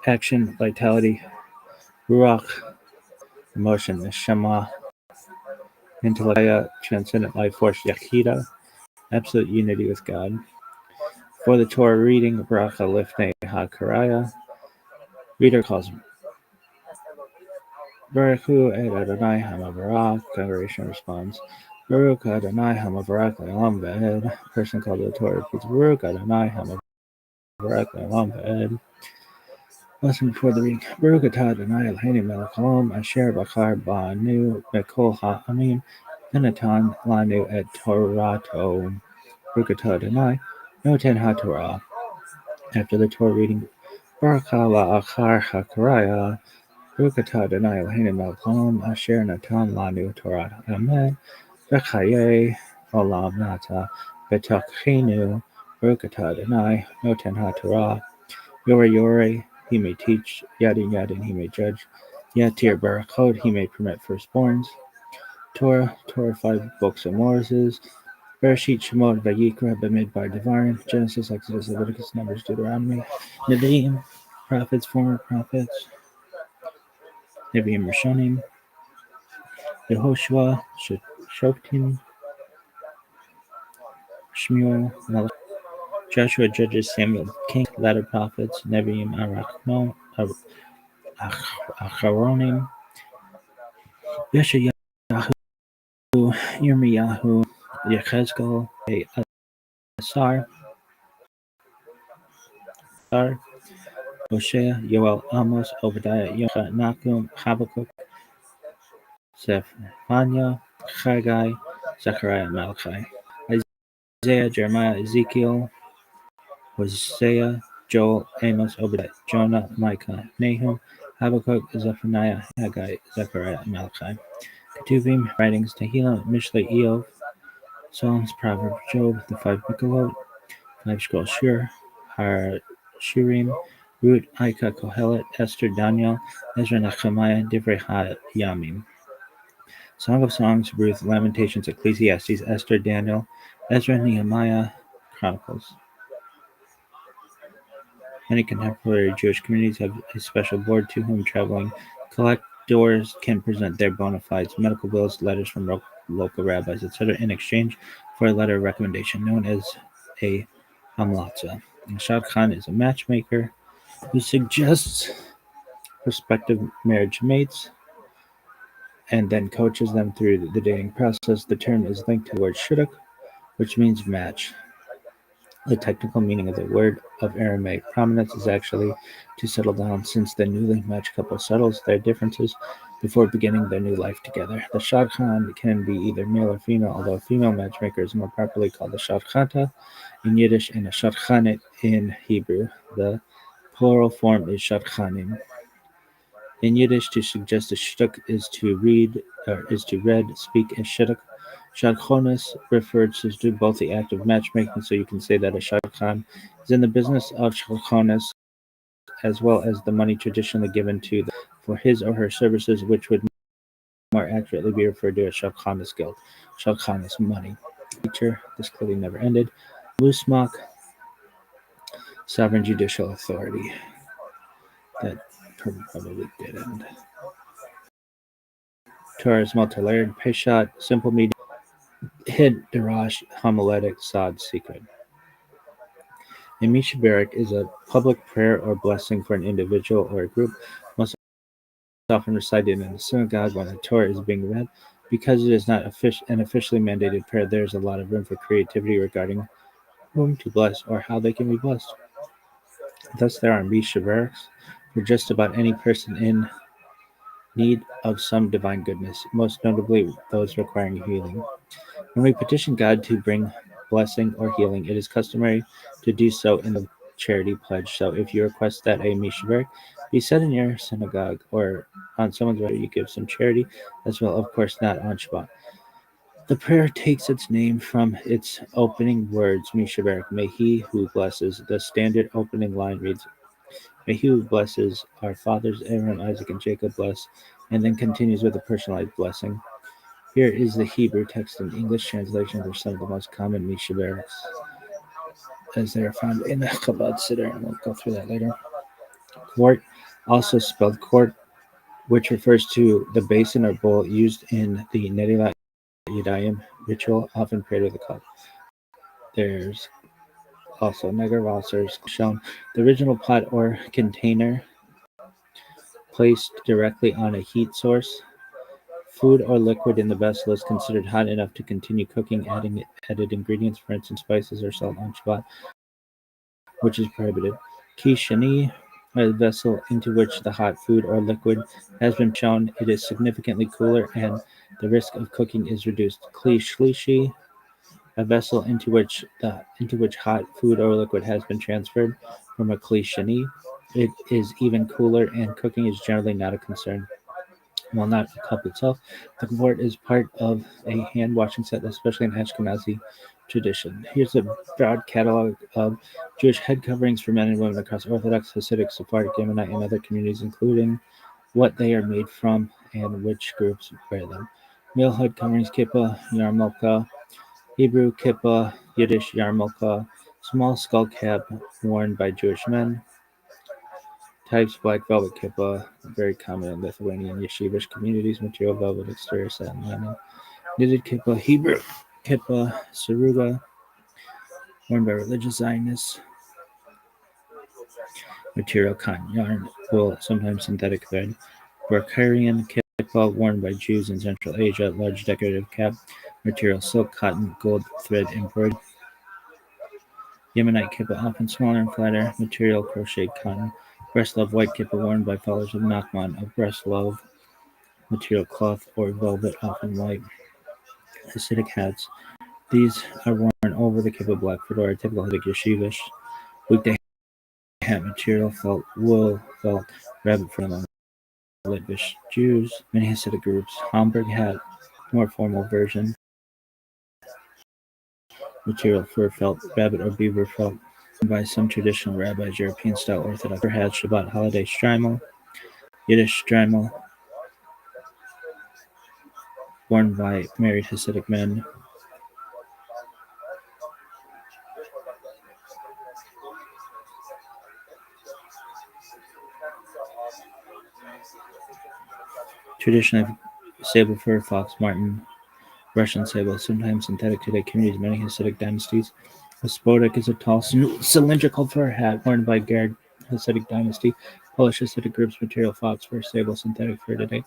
Action, vitality. Ruach. Emotion. Neshama. Intellect. Transcendent life force. Yachida. Absolute unity with God. For the Torah reading, Bracha Lifnei HaKaraya. Reader calls Baruch Hu et Adonai Hamavarach. Congregation responds, Baruch Adonai Hamavarach Le'olam V'ed. Person called to the Torah repeats, Baruch Adonai Hamavarach Le'olam V'ed. Lesson before the reading. Baruch Atah Adonai Eloheinu Melech Haolam Asher Bachar Ba'anu Bekol Ha'amim V'natan Lanu et Torato. Baruch Atah Adonai Noten HaTorah. After the Torah reading, Baruch La'achar HaKaraya. Baruch Atah Adonai Eloheinu Melech Haolam Asher Natan Lanu Torah Amen V'chaye Olam Nata B'tachenu Baruch Atah Adonai Noten HaTorah Yore he may teach, Yadin he may judge, Yatir Barakot he may permit firstborns, Torah 5 books of Moses, Bereshit, Shemot, Vayikra, Bamidbar, Devarim, Genesis, Exodus, Leviticus, Numbers, Deuteronomy, Nevi'im, prophets, former prophets, Nevi'im Rishonim, Yehoshua, Shoftim, Shmuel, Melech, Joshua, Judges, Samuel, King, latter prophets, Nevi'im, Arachno, Acharonim, Yeshayahu, Yirmiyahu, Yechezkel, Asar, Hosea, Yoel, Amos, Obadiah, Yocha, Nahum, Habakkuk, Zephaniah, Haggai, Zechariah, Malachi, Isaiah, Jeremiah, Ezekiel, Hosea, Joel, Amos, Obadiah, Jonah, Micah, Nahum, Habakkuk, Zephaniah, Haggai, Zechariah, Malachi. Ketuvim, writings, Tehillah, Mishlei, Eov, Psalms, Proverbs, Job, the 5 Mikkelot, 5 Scroll Shur, Har Shurim, Ruth, Micah, Kohelet, Esther, Daniel, Ezra, Nehemiah, Divrei HaYamim. Song of Songs, Ruth, Lamentations, Ecclesiastes, Esther, Daniel, Ezra, Nehemiah, Chronicles. Many contemporary Jewish communities have a special board to whom traveling collectors can present their bona fides, medical bills, letters from local rabbis, etc., in exchange for a letter of recommendation known as a hamlatza. A shadchan is a matchmaker who suggests prospective marriage mates and then coaches them through the dating process. The term is linked to the word shidduch, which means match. The technical meaning of the word of Aramaic prominence is actually to settle down, since the newly matched couple settles their differences before beginning their new life together. The shadchan can be either male or female, although a female matchmaker is more properly called a shadchanta in Yiddish and a shadchanet in Hebrew. The plural form is shadchanim. In Yiddish, to suggest a shidduch is to read, speak a shidduch. Shadchonis refers to both the act of matchmaking, so you can say that a shadchan is in the business of shadchonis, as well as the money traditionally given to them for his or her services, which would more accurately be referred to as shadchonis guild. Shadchonis money. Feature, this clearly never ended. Lusmak, sovereign judicial authority. That probably did end. Torah is multi-layered. Peshat, simple, medium, hid, darash, homiletic, sod, secret. A mishaberik is a public prayer or blessing for an individual or a group, most often recited in a synagogue when the Torah is being read. Because it is not an officially mandated prayer, there is a lot of room for creativity regarding whom to bless or how they can be blessed. Thus, there are mishaberiks for just about any person in need of some divine goodness, most notably those requiring healing. When we petition God to bring blessing or healing, it is customary to do so in the charity pledge. So if you request that a mishaberik be said in your synagogue or on someone's wedding, you give some charity as well, of course not on Shabbat. The prayer takes its name from its opening words, mishaberik, may he who blesses. The standard opening line reads, may he who blesses our fathers Abraham, Isaac, and Jacob bless, and then continues with a personalized blessing. Here is the Hebrew text and English translation for some of the most common mishaberiks, as they are found in the Chabad Siddur, and we'll go through that later. Quart, also spelled quart, which refers to the basin or bowl used in the Netilat Yadayim ritual, often prayed with a cup. There's also Neger Vassars shown. The original pot or container placed directly on a heat source. Food or liquid in the vessel is considered hot enough to continue cooking. Adding added ingredients, for instance spices or salt on Shabbat, which is prohibited. Kishani, a vessel into which the hot food or liquid has been shown, it is significantly cooler and the risk of cooking is reduced. Kli shlishi, a vessel into which hot food or liquid has been transferred from a kli shani, it is even cooler and cooking is generally not a concern. While not a cup itself, the kavort is part of a hand washing set, especially in Ashkenazi tradition. Here's a broad catalog of Jewish head coverings for men and women across Orthodox, Hasidic, Sephardic, Yemenite, and other communities, including what they are made from and which groups wear them. Male head coverings, kippah, yarmulke, Hebrew kippah, Yiddish yarmulke, small skull cap worn by Jewish men. Types black velvet kippah, very common in Lithuanian yeshivish communities. Material velvet, exterior satin lining. Knitted kippah, Hebrew kippah, saruga, worn by religious Zionists. Material cotton yarn, wool, sometimes synthetic thread. Barkarian kippah, worn by Jews in Central Asia. Large decorative cap. Material silk, cotton, gold thread embroidered. Yemenite kippah, often smaller and flatter. Material crocheted cotton. Breslov white kippah, worn by followers of Nachman of Breslov. Material cloth or velvet, often white. Hasidic hats. These are worn over the kippah black fedora, typical Hasidic yeshivish. Weekday hat material, felt wool, felt rabbit fur among Litvish Jews. Many Hasidic groups. Hamburg hat, more formal version. Material fur felt, rabbit or beaver felt. By some traditional rabbis, European style Orthodox hat, Shabbat holiday shtreimel, Yiddish shtreimel, worn by married Hasidic men. Traditionally, sable fir, fox, marten, Russian sable, sometimes synthetic today, communities many Hasidic dynasties. A spodek is a tall, cylindrical fur hat worn by Gerd Hasidic dynasty. Polish Hasidic groups material fox fur, sable, synthetic fur today.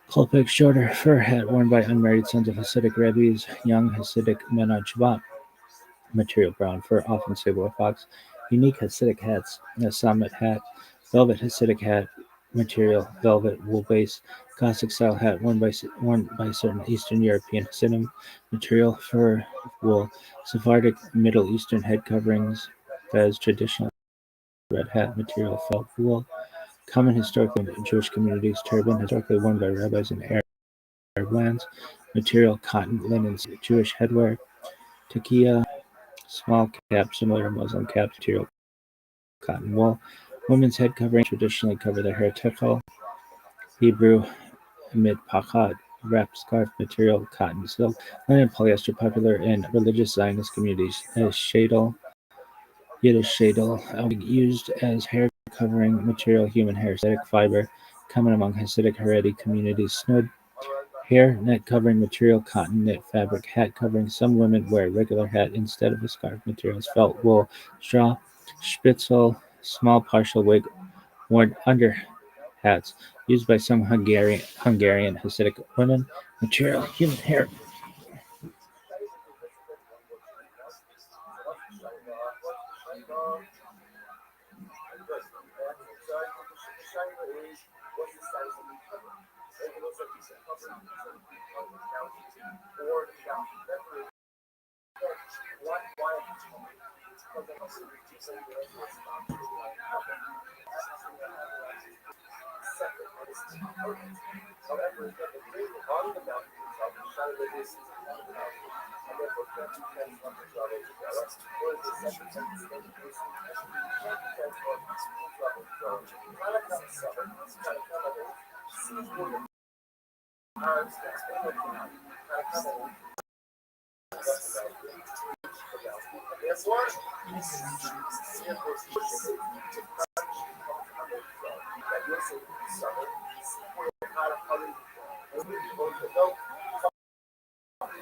Kolpik, shorter fur hat worn by unmarried sons of Hasidic rabbis. Young Hasidic menad shvat, material brown fur, often sable or fox. Unique Hasidic hats, a summit hat, velvet Hasidic hat, material velvet wool base, Cossack style hat worn by certain Eastern European Hasidim, material fur wool, Sephardic Middle Eastern head coverings, fez traditional red hat, material felt wool, common historically in Jewish communities, turban historically worn by rabbis in Arab lands, material cotton, linen, Jewish headwear, takia, small cap similar to Muslim caps, material cotton wool. Women's head covering traditionally cover their hair tekel. Hebrew mitpachat, wrap scarf material, cotton, silk, linen, polyester, popular in religious Zionist communities. Yiddish shadel, used as hair covering material, human hair, synthetic fiber, common among Hasidic Haredi communities. Snud, hair net covering material, cotton knit fabric, hat covering. Some women wear a regular hat instead of a scarf. Materials, felt wool, straw, spitzel, small partial wig worn under hats, used by some Hungarian Hasidic women. Material, human hair.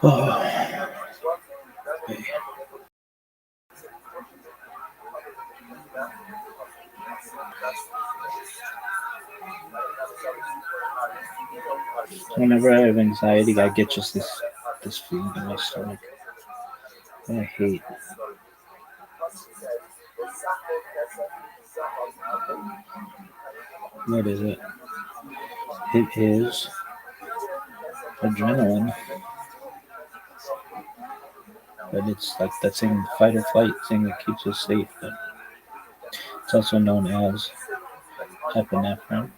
Oh, whenever I have anxiety, I get just this feeling in my stomach that I hate. What is it? It is adrenaline, but it's like that same fight or flight thing that keeps us safe. But it's also known as epinephrine.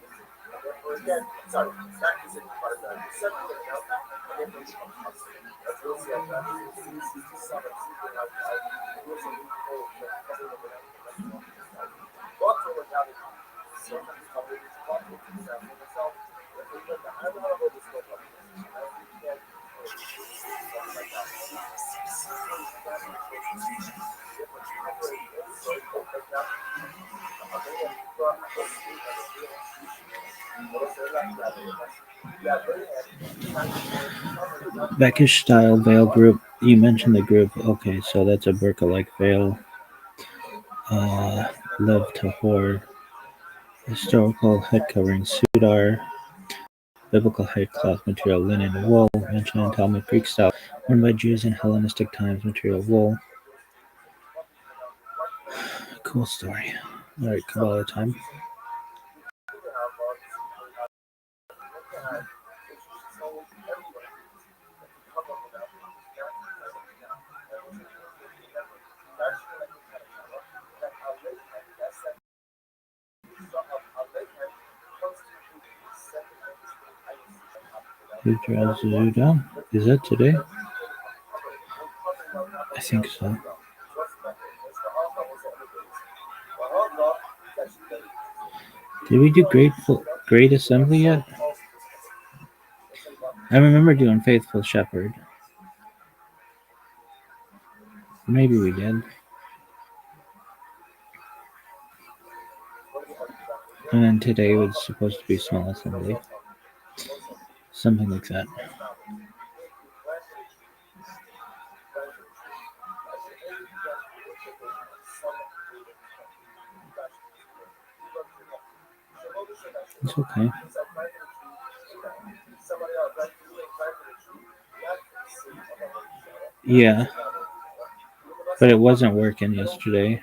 Beckish style veil group. You mentioned the group. Okay, so that's a burqa like veil. Uh, Lev Tahor. Historical head covering. Sudar. Biblical headcloth material. Linen. Wool. Mentioned in Talmud Greek style. Worn by Jews in Hellenistic times. Material. Wool. Cool story. Alright, Kabbalah time. Zuda. Is that today? I think so. Did we do Great Assembly yet? I remember doing Faithful Shepherd. Maybe we did. And then today was supposed to be small assembly. Something like that. It's okay. Yeah, but it wasn't working yesterday.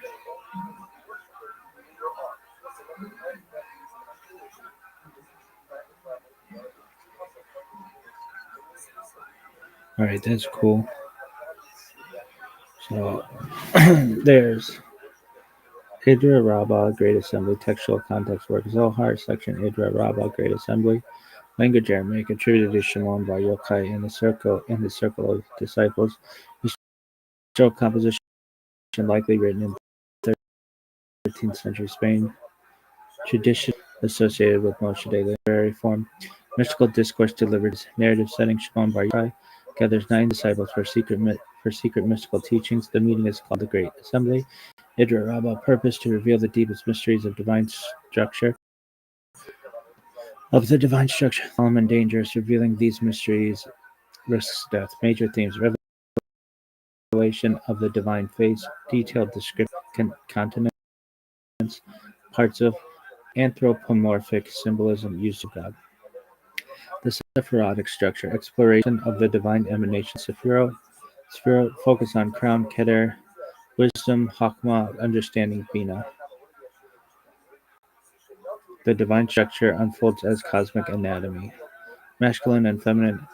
All right, that's cool. So there's Idra Rabbah, Great Assembly, Textual Context Work, Zohar, Section Idra Rabbah, Great Assembly, Language Aramaic, attributed to Shimon Bar Yochai in the circle of disciples. Historical composition likely written in 13th century Spain. Tradition associated with Moshe de literary form. Mystical discourse delivered as narrative setting. Shimon Bar Yochai gathers 9 disciples for secret mystical teachings. The meeting is called the Great Assembly. Idra Rabbah purpose to reveal the deepest mysteries of divine structure. Solomon dangerous, revealing these mysteries, risks death. Major themes: revelation of the divine face, detailed description, continents, parts of anthropomorphic symbolism used of God. The Sephirotic structure, exploration of the divine emanation. Sephirot, focus on crown, Keter, wisdom, Chokmah, understanding, Bina. The divine structure unfolds as cosmic anatomy. Masculine and feminine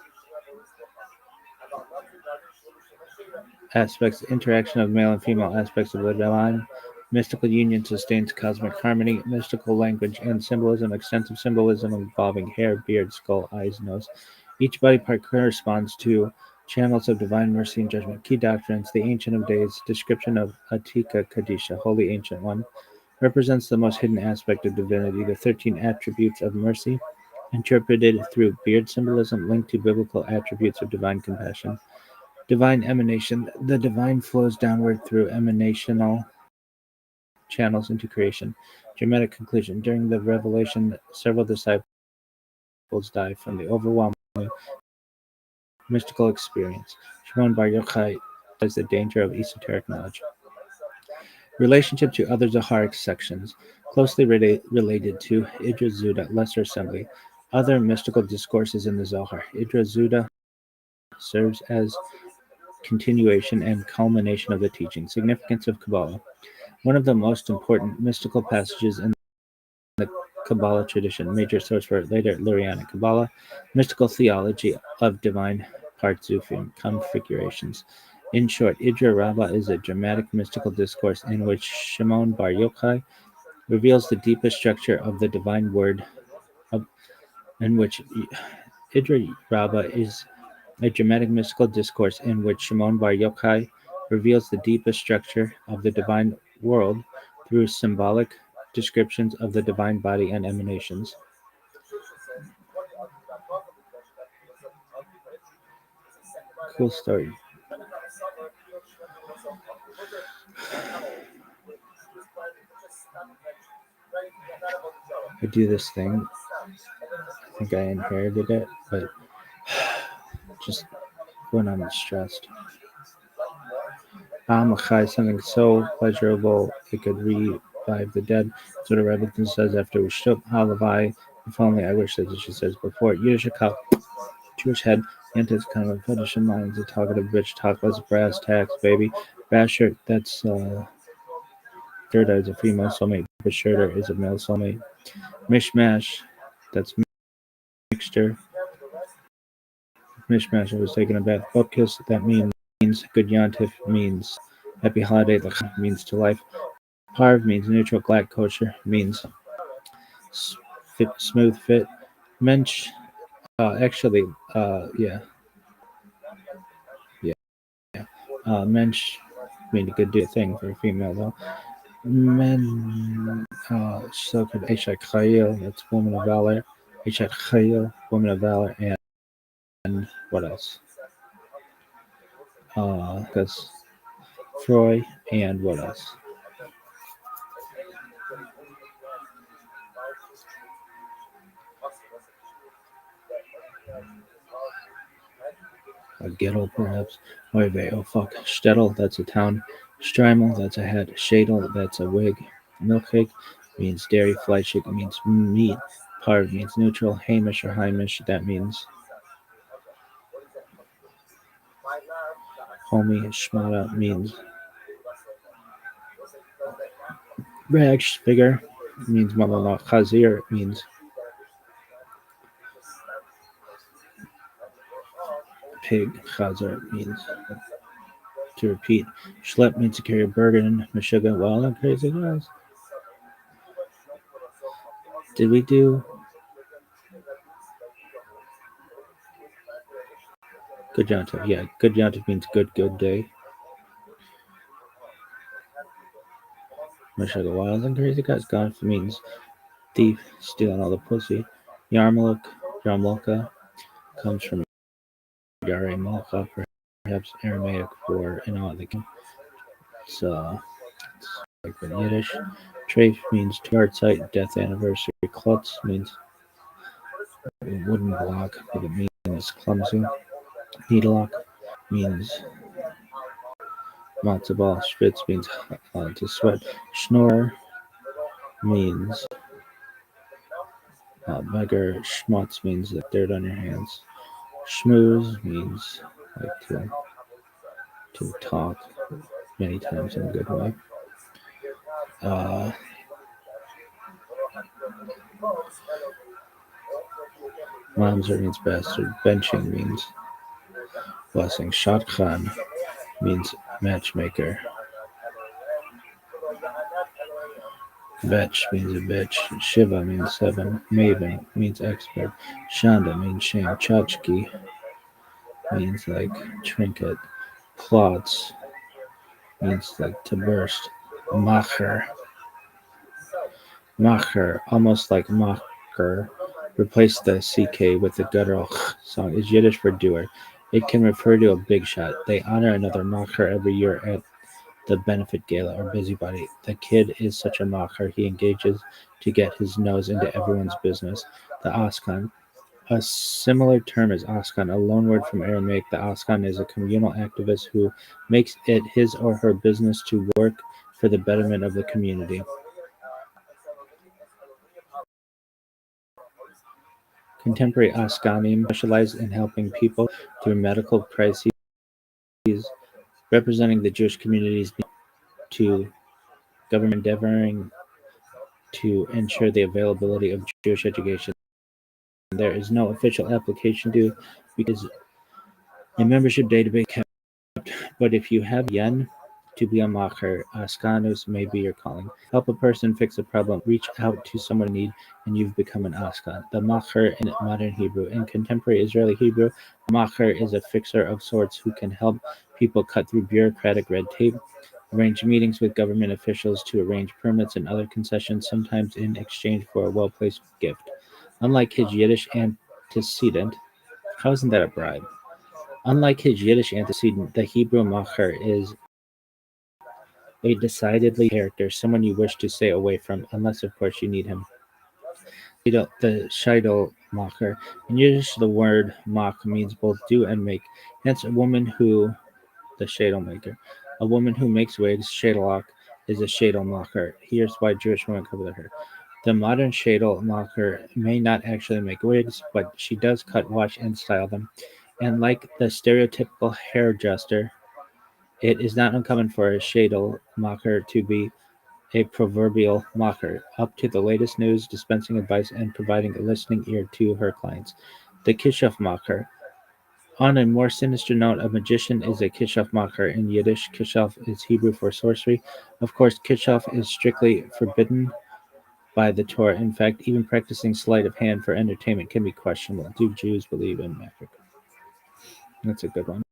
aspects, interaction of male and female aspects of the divine. Mystical union sustains cosmic harmony. Mystical language and symbolism, extensive symbolism involving hair, beard, skull, eyes, nose. Each body part corresponds to channels of divine mercy and judgment. Key doctrines: the Ancient of Days, description of Atika Kadisha, Holy Ancient One, represents the most hidden aspect of divinity, the 13 attributes of mercy, interpreted through beard symbolism linked to biblical attributes of divine compassion. Divine emanation: the divine flows downward through emanational channels into creation. Dramatic conclusion: during the revelation, several disciples die from the overwhelming mystical experience. Shimon Bar Yochai says the danger of esoteric knowledge. Relationship to other Zoharic sections, closely related to Idra Zuda, Lesser Assembly. Other mystical discourses in the Zohar. Idra Zuda serves as continuation and culmination of the teaching. Significance of Kabbalah. One of the most important mystical passages in the Kabbalah tradition, major source for later Lurianic Kabbalah, mystical theology of divine Partzufim, configurations. In short, Idra Rabbah is a dramatic mystical discourse in which Shimon Bar Yochai reveals the deepest structure of the divine word, in which Idra Rabbah is a dramatic mystical discourse in which Shimon Bar Yochai reveals the deepest structure of the divine world through symbolic descriptions of the divine body and emanations. Cool story. I do this thing. I think I inherited it, but just when I'm stressed. Amachai, something so pleasurable it could revive the dead. That's what a Rebbetzin says after Rishut Halavai. If only I wish that she says before. Yiddish Jewish head, antis kind of a fetish in minds, a talkative bitch, talkless, brass tacks, baby. Brass shirt, that's Gerda is a female soulmate, but Shirter is a male soulmate. Mishmash, that's mixture. Mishmash, I was taking a bath. Bupkis, that means good Yontif, means happy holiday, means to life. Parv means neutral, glad kosher, means smooth fit. Mensch, actually, yeah, yeah. Mensch mean a good do thing for a female though. Men, so could Eshat Chayil, that's woman of valor. Eshat Chayil, woman of valor, and what else? Because Troy, and what else? A ghetto, perhaps. Oive, oh fuck. Shtetl, that's a town. Streimel, that's a head. Shadel, that's a wig. Milchig means dairy. Fleischig means meat. Parv means neutral. Hamish or Heimish, that means homie. Shmata means rag. Figure means mother-in-law. Chazir means pig. Chazar means to repeat. Schlep means to carry a burden. Meshuggah, wild and crazy guys. Did we do good Yontif? Yeah, good Yontif means good day. Meshuggah, wild and crazy guys. Gonf means thief, stealing all the pussy. Yarmulka comes from Yare Malka, perhaps Aramaic for in all the king. It's like in Yiddish. Treif means yard site, death anniversary. Klutz means wooden block, but it means clumsy. Needlock means matzo ball. Schwitz means to sweat. Schnorr means beggar. Schmutz means the dirt on your hands. Schmooze means like to talk many times in a good way. Mamzer means bastard. Benching means blessing. Shotgun means matchmaker. Vetch means a bitch. Shiva means seven. Maven means expert. Shanda means shame. Chachki means like trinket. Plots means like to burst. Macher, almost like mocker. Replace the CK with the guttural song is Yiddish for doer. It can refer to a big shot. They honor another macher every year at the benefit gala or busybody. The kid is such a macher, he engages to get his nose into everyone's business. The Askan. A similar term is Askan, a loan word from Aramaic. The Askan is a communal activist who makes it his or her business to work for the betterment of the community. Contemporary Askanim specialize in helping people through medical crises, representing the Jewish community's need to government endeavoring to ensure the availability of Jewish education. There is no official application due because a membership database kept. But if you have yen to be a macher, askanus may be your calling. Help a person fix a problem, reach out to someone in need, and you've become an askan. The macher in modern Hebrew. In contemporary Israeli Hebrew, a macher is a fixer of sorts who can help people cut through bureaucratic red tape, arrange meetings with government officials to arrange permits and other concessions, sometimes in exchange for a well-placed gift. Unlike his Yiddish antecedent, how isn't that a bribe? Unlike his Yiddish antecedent, the Hebrew macher is a decidedly character, someone you wish to stay away from, unless of course you need him. The Scheidel macher. In Yiddish, the word mach means both do and make. Hence, a woman who, the Schädel maker, a woman who makes wigs, Schädelach, is a Schädel macher. Here's why Jewish women cover their hair. The modern Schädel macher may not actually make wigs, but she does cut, wash, and style them. And like the stereotypical hairdresser, it is not uncommon for a Schädel macher to be a proverbial macher, up to the latest news, dispensing advice, and providing a listening ear to her clients. The Kishuf macher. On a more sinister note, a magician is a kishuf macher. In Yiddish, kishuf is Hebrew for sorcery. Of course, kishuf is strictly forbidden by the Torah. In fact, even practicing sleight of hand for entertainment can be questionable. Do Jews believe in magic? That's a good one.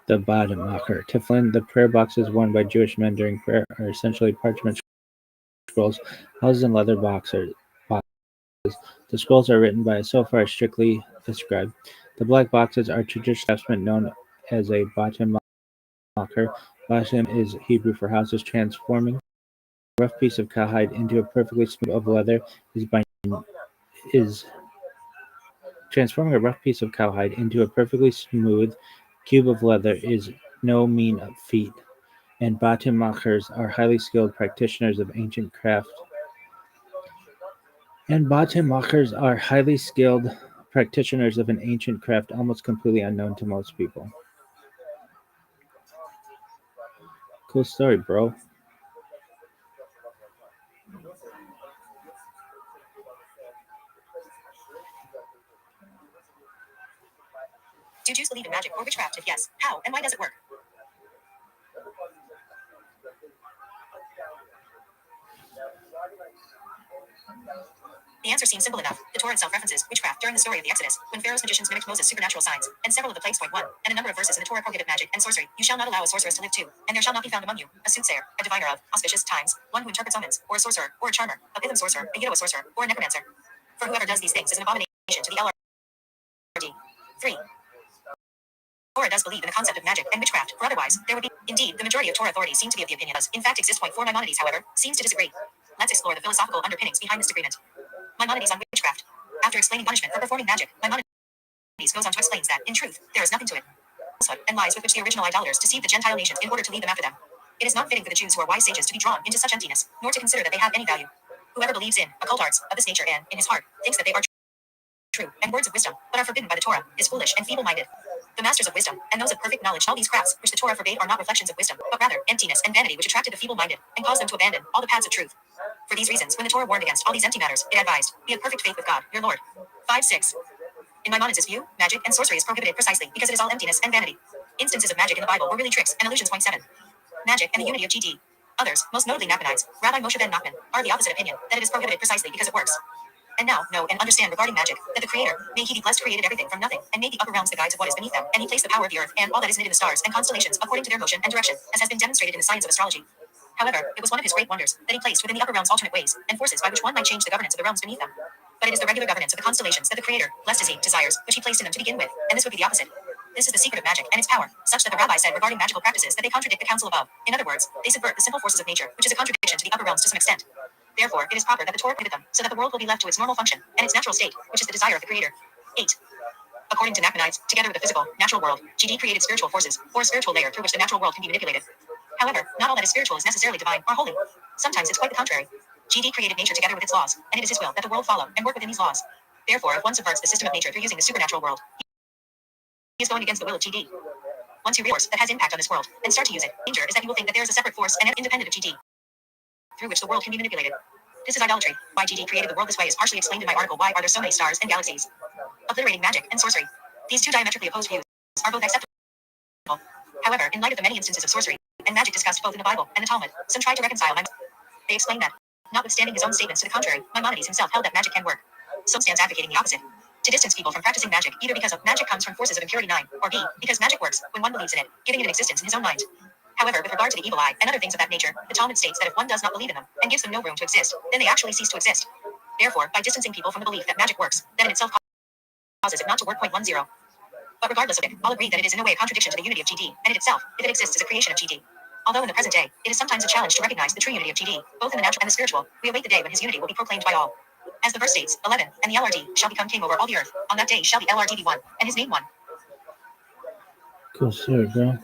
The Bademacher. Tefillin, the prayer boxes worn by Jewish men during prayer, are essentially parchment scrolls housed in leather boxes. The scrolls are written by a Sophar strictly described. The black boxes are traditional craftsmen known as a batem macher. Batem is Hebrew for houses transforming. rough piece of cowhide into a perfectly smooth of leather is transforming a rough piece of cowhide into a perfectly smooth cube of leather is no mean feat, and Batimachers are highly skilled practitioners of ancient craft. And Batimachers are highly skilled practitioners of an ancient craft almost completely unknown to most people. Cool story, bro. Do Jews believe in magic or witchcraft? If yes, how and why does it work? The answer seems simple enough. The Torah itself references witchcraft during the story of the Exodus, when Pharaoh's magicians mimicked Moses' supernatural signs, and several of the plagues. 1, and a number of verses in the Torah prohibit magic and sorcery. You shall not allow a sorceress to live too, and there shall not be found among you a soothsayer, a diviner of auspicious times, one who interprets omens, or a sorcerer, or a charmer, a pithom sorcerer, a Yiddo sorcerer, or a necromancer. For whoever does these things is an abomination to the LRD. 3. Torah does believe in the concept of magic and witchcraft, for otherwise, there would be. Indeed, the majority of Torah authorities seem to be of the opinion does, in fact, exist. 4 Maimonides, however, seems to disagree. Let's explore the philosophical underpinnings behind this agreement. Maimonides on witchcraft. After explaining punishment for performing magic, Maimonides goes on to explain that, in truth, there is nothing to it. Falsehood and lies with which the original idolaters deceived the Gentile nations in order to lead them after them. It is not fitting for the Jews who are wise sages to be drawn into such emptiness, nor to consider that they have any value. Whoever believes in occult arts of this nature and, in his heart, thinks that they are true and words of wisdom, but are forbidden by the Torah, is foolish and feeble-minded. The masters of wisdom and those of perfect knowledge, all these crafts which the Torah forbade are not reflections of wisdom, but rather emptiness and vanity which attracted the feeble-minded and caused them to abandon all the paths of truth. For these reasons, when the Torah warned against all these empty matters, it advised, be of perfect faith with God, your Lord. 5:6. In Maimonides' view, magic and sorcery is prohibited precisely because it is all emptiness and vanity. Instances of magic in the Bible were really tricks and illusions. 7. Magic and the unity of GD. Others, most notably Nachmanides, Rabbi Moshe ben Nachman, are of the opposite opinion, that it is prohibited precisely because it works. And now, know and understand regarding magic, that the Creator, may he be blessed, created everything from nothing, and made the upper realms the guides of what is beneath them, and he placed the power of the earth and all that is knit in the stars and constellations according to their motion and direction, as has been demonstrated in the science of astrology. However, it was one of his great wonders, that he placed within the upper realms alternate ways, and forces by which one might change the governance of the realms beneath them. But it is the regular governance of the constellations that the Creator, blessed is he, desires, which he placed in them to begin with, and this would be the opposite. This is the secret of magic and its power, such that the rabbi said regarding magical practices that they contradict the counsel above. In other words, they subvert the simple forces of nature, which is a contradiction to the upper realms to some extent. Therefore, it is proper that the Torah prohibit them, so that the world will be left to its normal function and its natural state, which is the desire of the Creator. 8. According to Nachmanides, together with the physical, natural world, GD created spiritual forces, or a spiritual layer through which the natural world can be manipulated. However, not all that is spiritual is necessarily divine or holy. Sometimes it's quite the contrary. GD created nature together with its laws, and it is his will that the world follow and work within these laws. Therefore, if one subverts the system of nature through using the supernatural world, he is going against the will of GD. Once you realize that has impact on this world, and start to use it, danger is that you will think that there is a separate force and independent of GD, through which the world can be manipulated. This is idolatry. Why GD created the world this way is partially explained in my article Why Are There So Many Stars and Galaxies? Obliterating magic and sorcery. These two diametrically opposed views are both acceptable. However, in light of the many instances of sorcery and magic discussed both in the Bible and the Talmud, some tried to reconcile them. They explained that, notwithstanding his own statements to the contrary, Maimonides himself held that magic can work. Some stands advocating the opposite. To distance people from practicing magic, either because of magic comes from forces of impurity 9, or B, because magic works when one believes in it, giving it an existence in his own mind. However, with regard to the evil eye and other things of that nature, the Talmud states that if one does not believe in them and gives them no room to exist, then they actually cease to exist. Therefore, by distancing people from the belief that magic works, that in itself causes it not to work. 10. But regardless of it, all agree that it is in no way a contradiction to the unity of GD, and it itself, if it exists, is a creation of GD. Although in the present day, it is sometimes a challenge to recognize the true unity of GD, both in the natural and the spiritual, we await the day when his unity will be proclaimed by all. As the verse states, 11, and the LRD shall become king over all the earth. On that day shall the LRD be one, and his name one. Cool story, bro.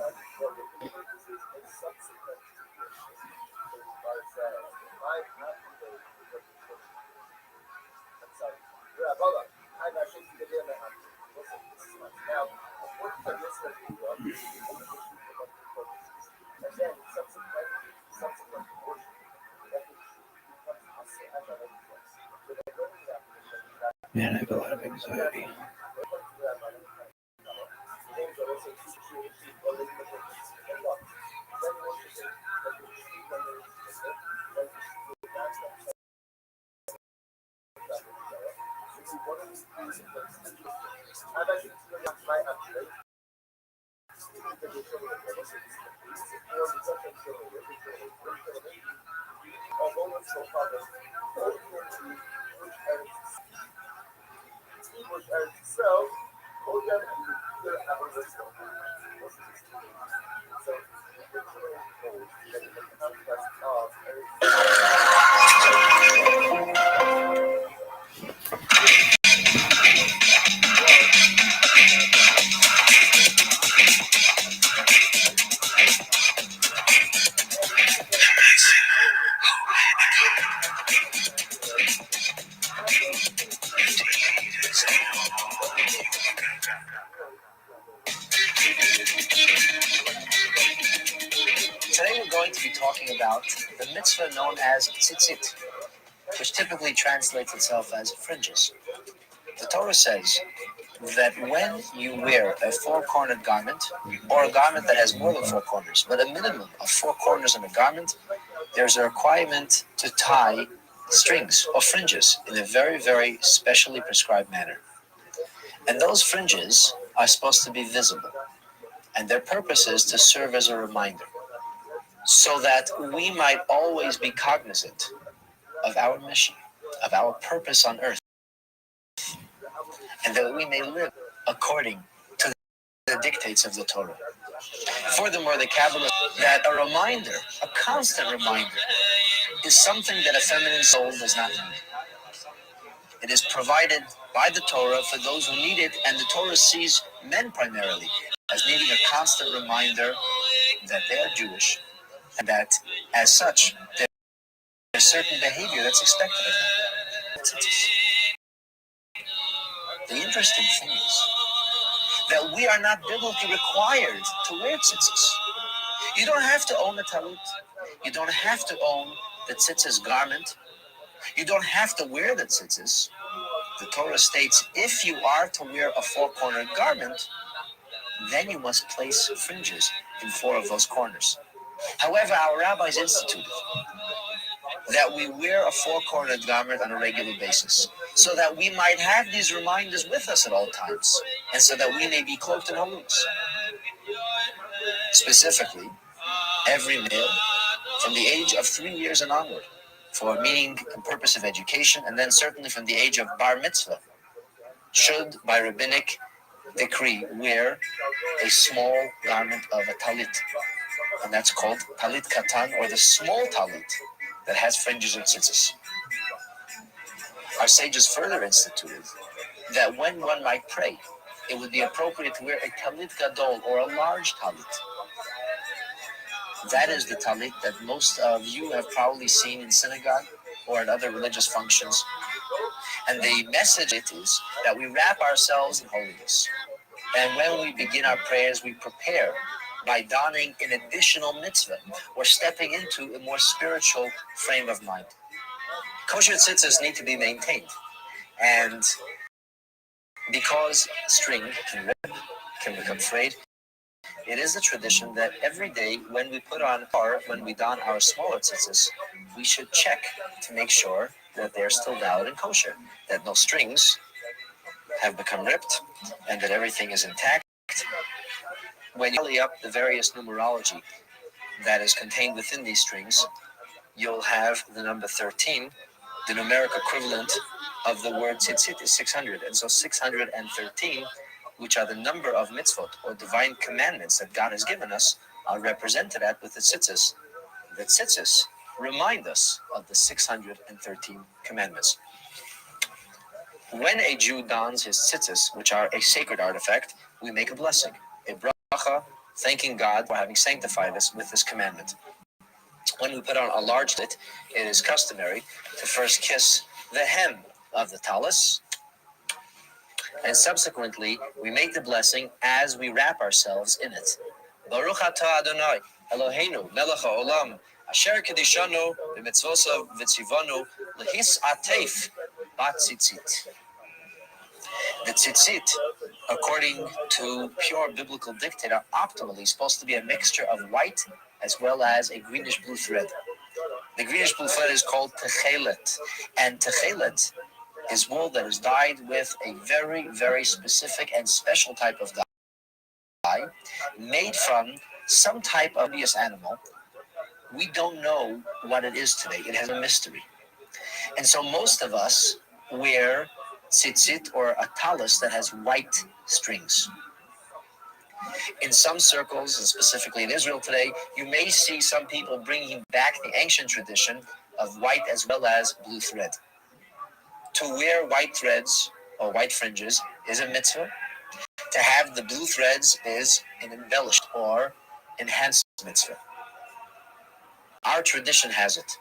Man, I have a lot of anxiety. Today we're going to be talking about the mitzvah known as tzitzit, which typically translates itself as fringes. The Torah says that when you wear a four-cornered garment, or a garment that has more than four corners, but a minimum of four corners in a garment, there's a requirement to tie strings or fringes in a very, very specially prescribed manner. And those fringes are supposed to be visible, and their purpose is to serve as a reminder, so that we might always be cognizant of our mission, of our purpose on earth, and that we may live according to the dictates of the Torah. Furthermore, the Kabbalah that a reminder, a constant reminder, is something that a feminine soul does not need. It is provided by the Torah for those who need it, and the Torah sees men primarily as needing a constant reminder that they are Jewish, and that, as such, there's certain behavior that's expected of them. The interesting thing is that we are not biblically required to wear tzitzis. You don't have to own a talit. You don't have to own the tzitzis garment. You don't have to wear the tzitzis. The Torah states if you are to wear a four-cornered garment, then you must place fringes in four of those corners. However, our rabbis instituted that we wear a four-cornered garment on a regular basis, so that we might have these reminders with us at all times, and so that we may be cloaked in holiness. Specifically, every male from the age of 3 years and onward, for meaning and purpose of education, and then certainly from the age of bar mitzvah, should, by rabbinic decree, wear a small garment of a talit, and that's called talit katan, or the small talit that has fringes and tzitzis. Our sages further instituted that when one might pray, it would be appropriate to wear a talit gadol, or a large talit. That is the talit that most of you have probably seen in synagogue or at other religious functions. And the message it is that we wrap ourselves in holiness. And when we begin our prayers, we prepare by donning an additional mitzvah or stepping into a more spiritual frame of mind. Kosher tzitzis need to be maintained. And because string can rip, can become frayed, it is a tradition that every day when we when we don our smaller tzitzis, we should check to make sure that they're still valid and kosher, that no strings have become ripped, and that everything is intact. When you tally up the various numerology that is contained within these strings, you'll have the number 13. The numeric equivalent of the word tzitzit is 600, and so 613, which are the number of mitzvot, or divine commandments that God has given us, are represented with the tzitzis. The tzitzis remind us of the 613 commandments. When a Jew dons his tzitzis, which are a sacred artifact, we make a blessing, a bracha, thanking God for having sanctified us with this commandment. When we put on a large tit, it is customary to first kiss the hem of the talis, and subsequently we make the blessing as we wrap ourselves in it. Baruch atah Adonai Eloheinu melech haolam asher kedishanu b'mitzvosav v'tzivanu lehis atef batzitzit. The tzitzit, according to pure biblical dictate, are optimally supposed to be a mixture of white as well as a greenish-blue thread. The greenish-blue thread is called techelet, and techelet is wool that is dyed with a very, very specific and special type of dye, made from some type of obvious animal. We don't know what it is today. It has a mystery. And so most of us wear tzitzit, or a talis that has white strings. In some circles, and specifically in Israel today, you may see some people bringing back the ancient tradition of white as well as blue thread. To wear white threads or white fringes is a mitzvah. To have the blue threads is an embellished or enhanced mitzvah. Our tradition has it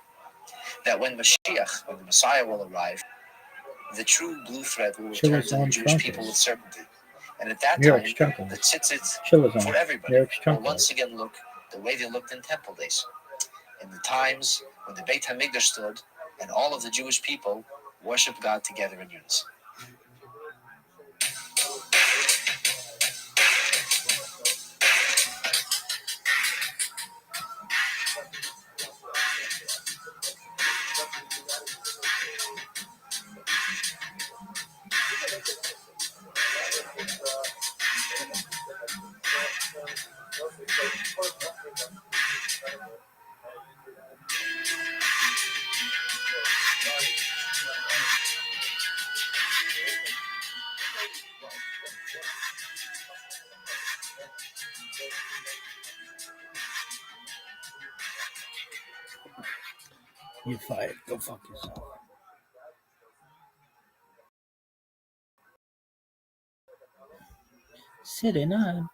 that when Mashiach, when the Messiah will arrive, the true blue thread will Shul return is to the on Jewish Trump people is. with certainty. And at that New York's time, Trump the is. tzitzit Shul is for on. everybody New York's will Trump once is. again look the way they looked in temple days. In the times when the Beit HaMikdash stood and all of the Jewish people worshiped God together in unison. You're fired. Go fuck yourself. Sitting on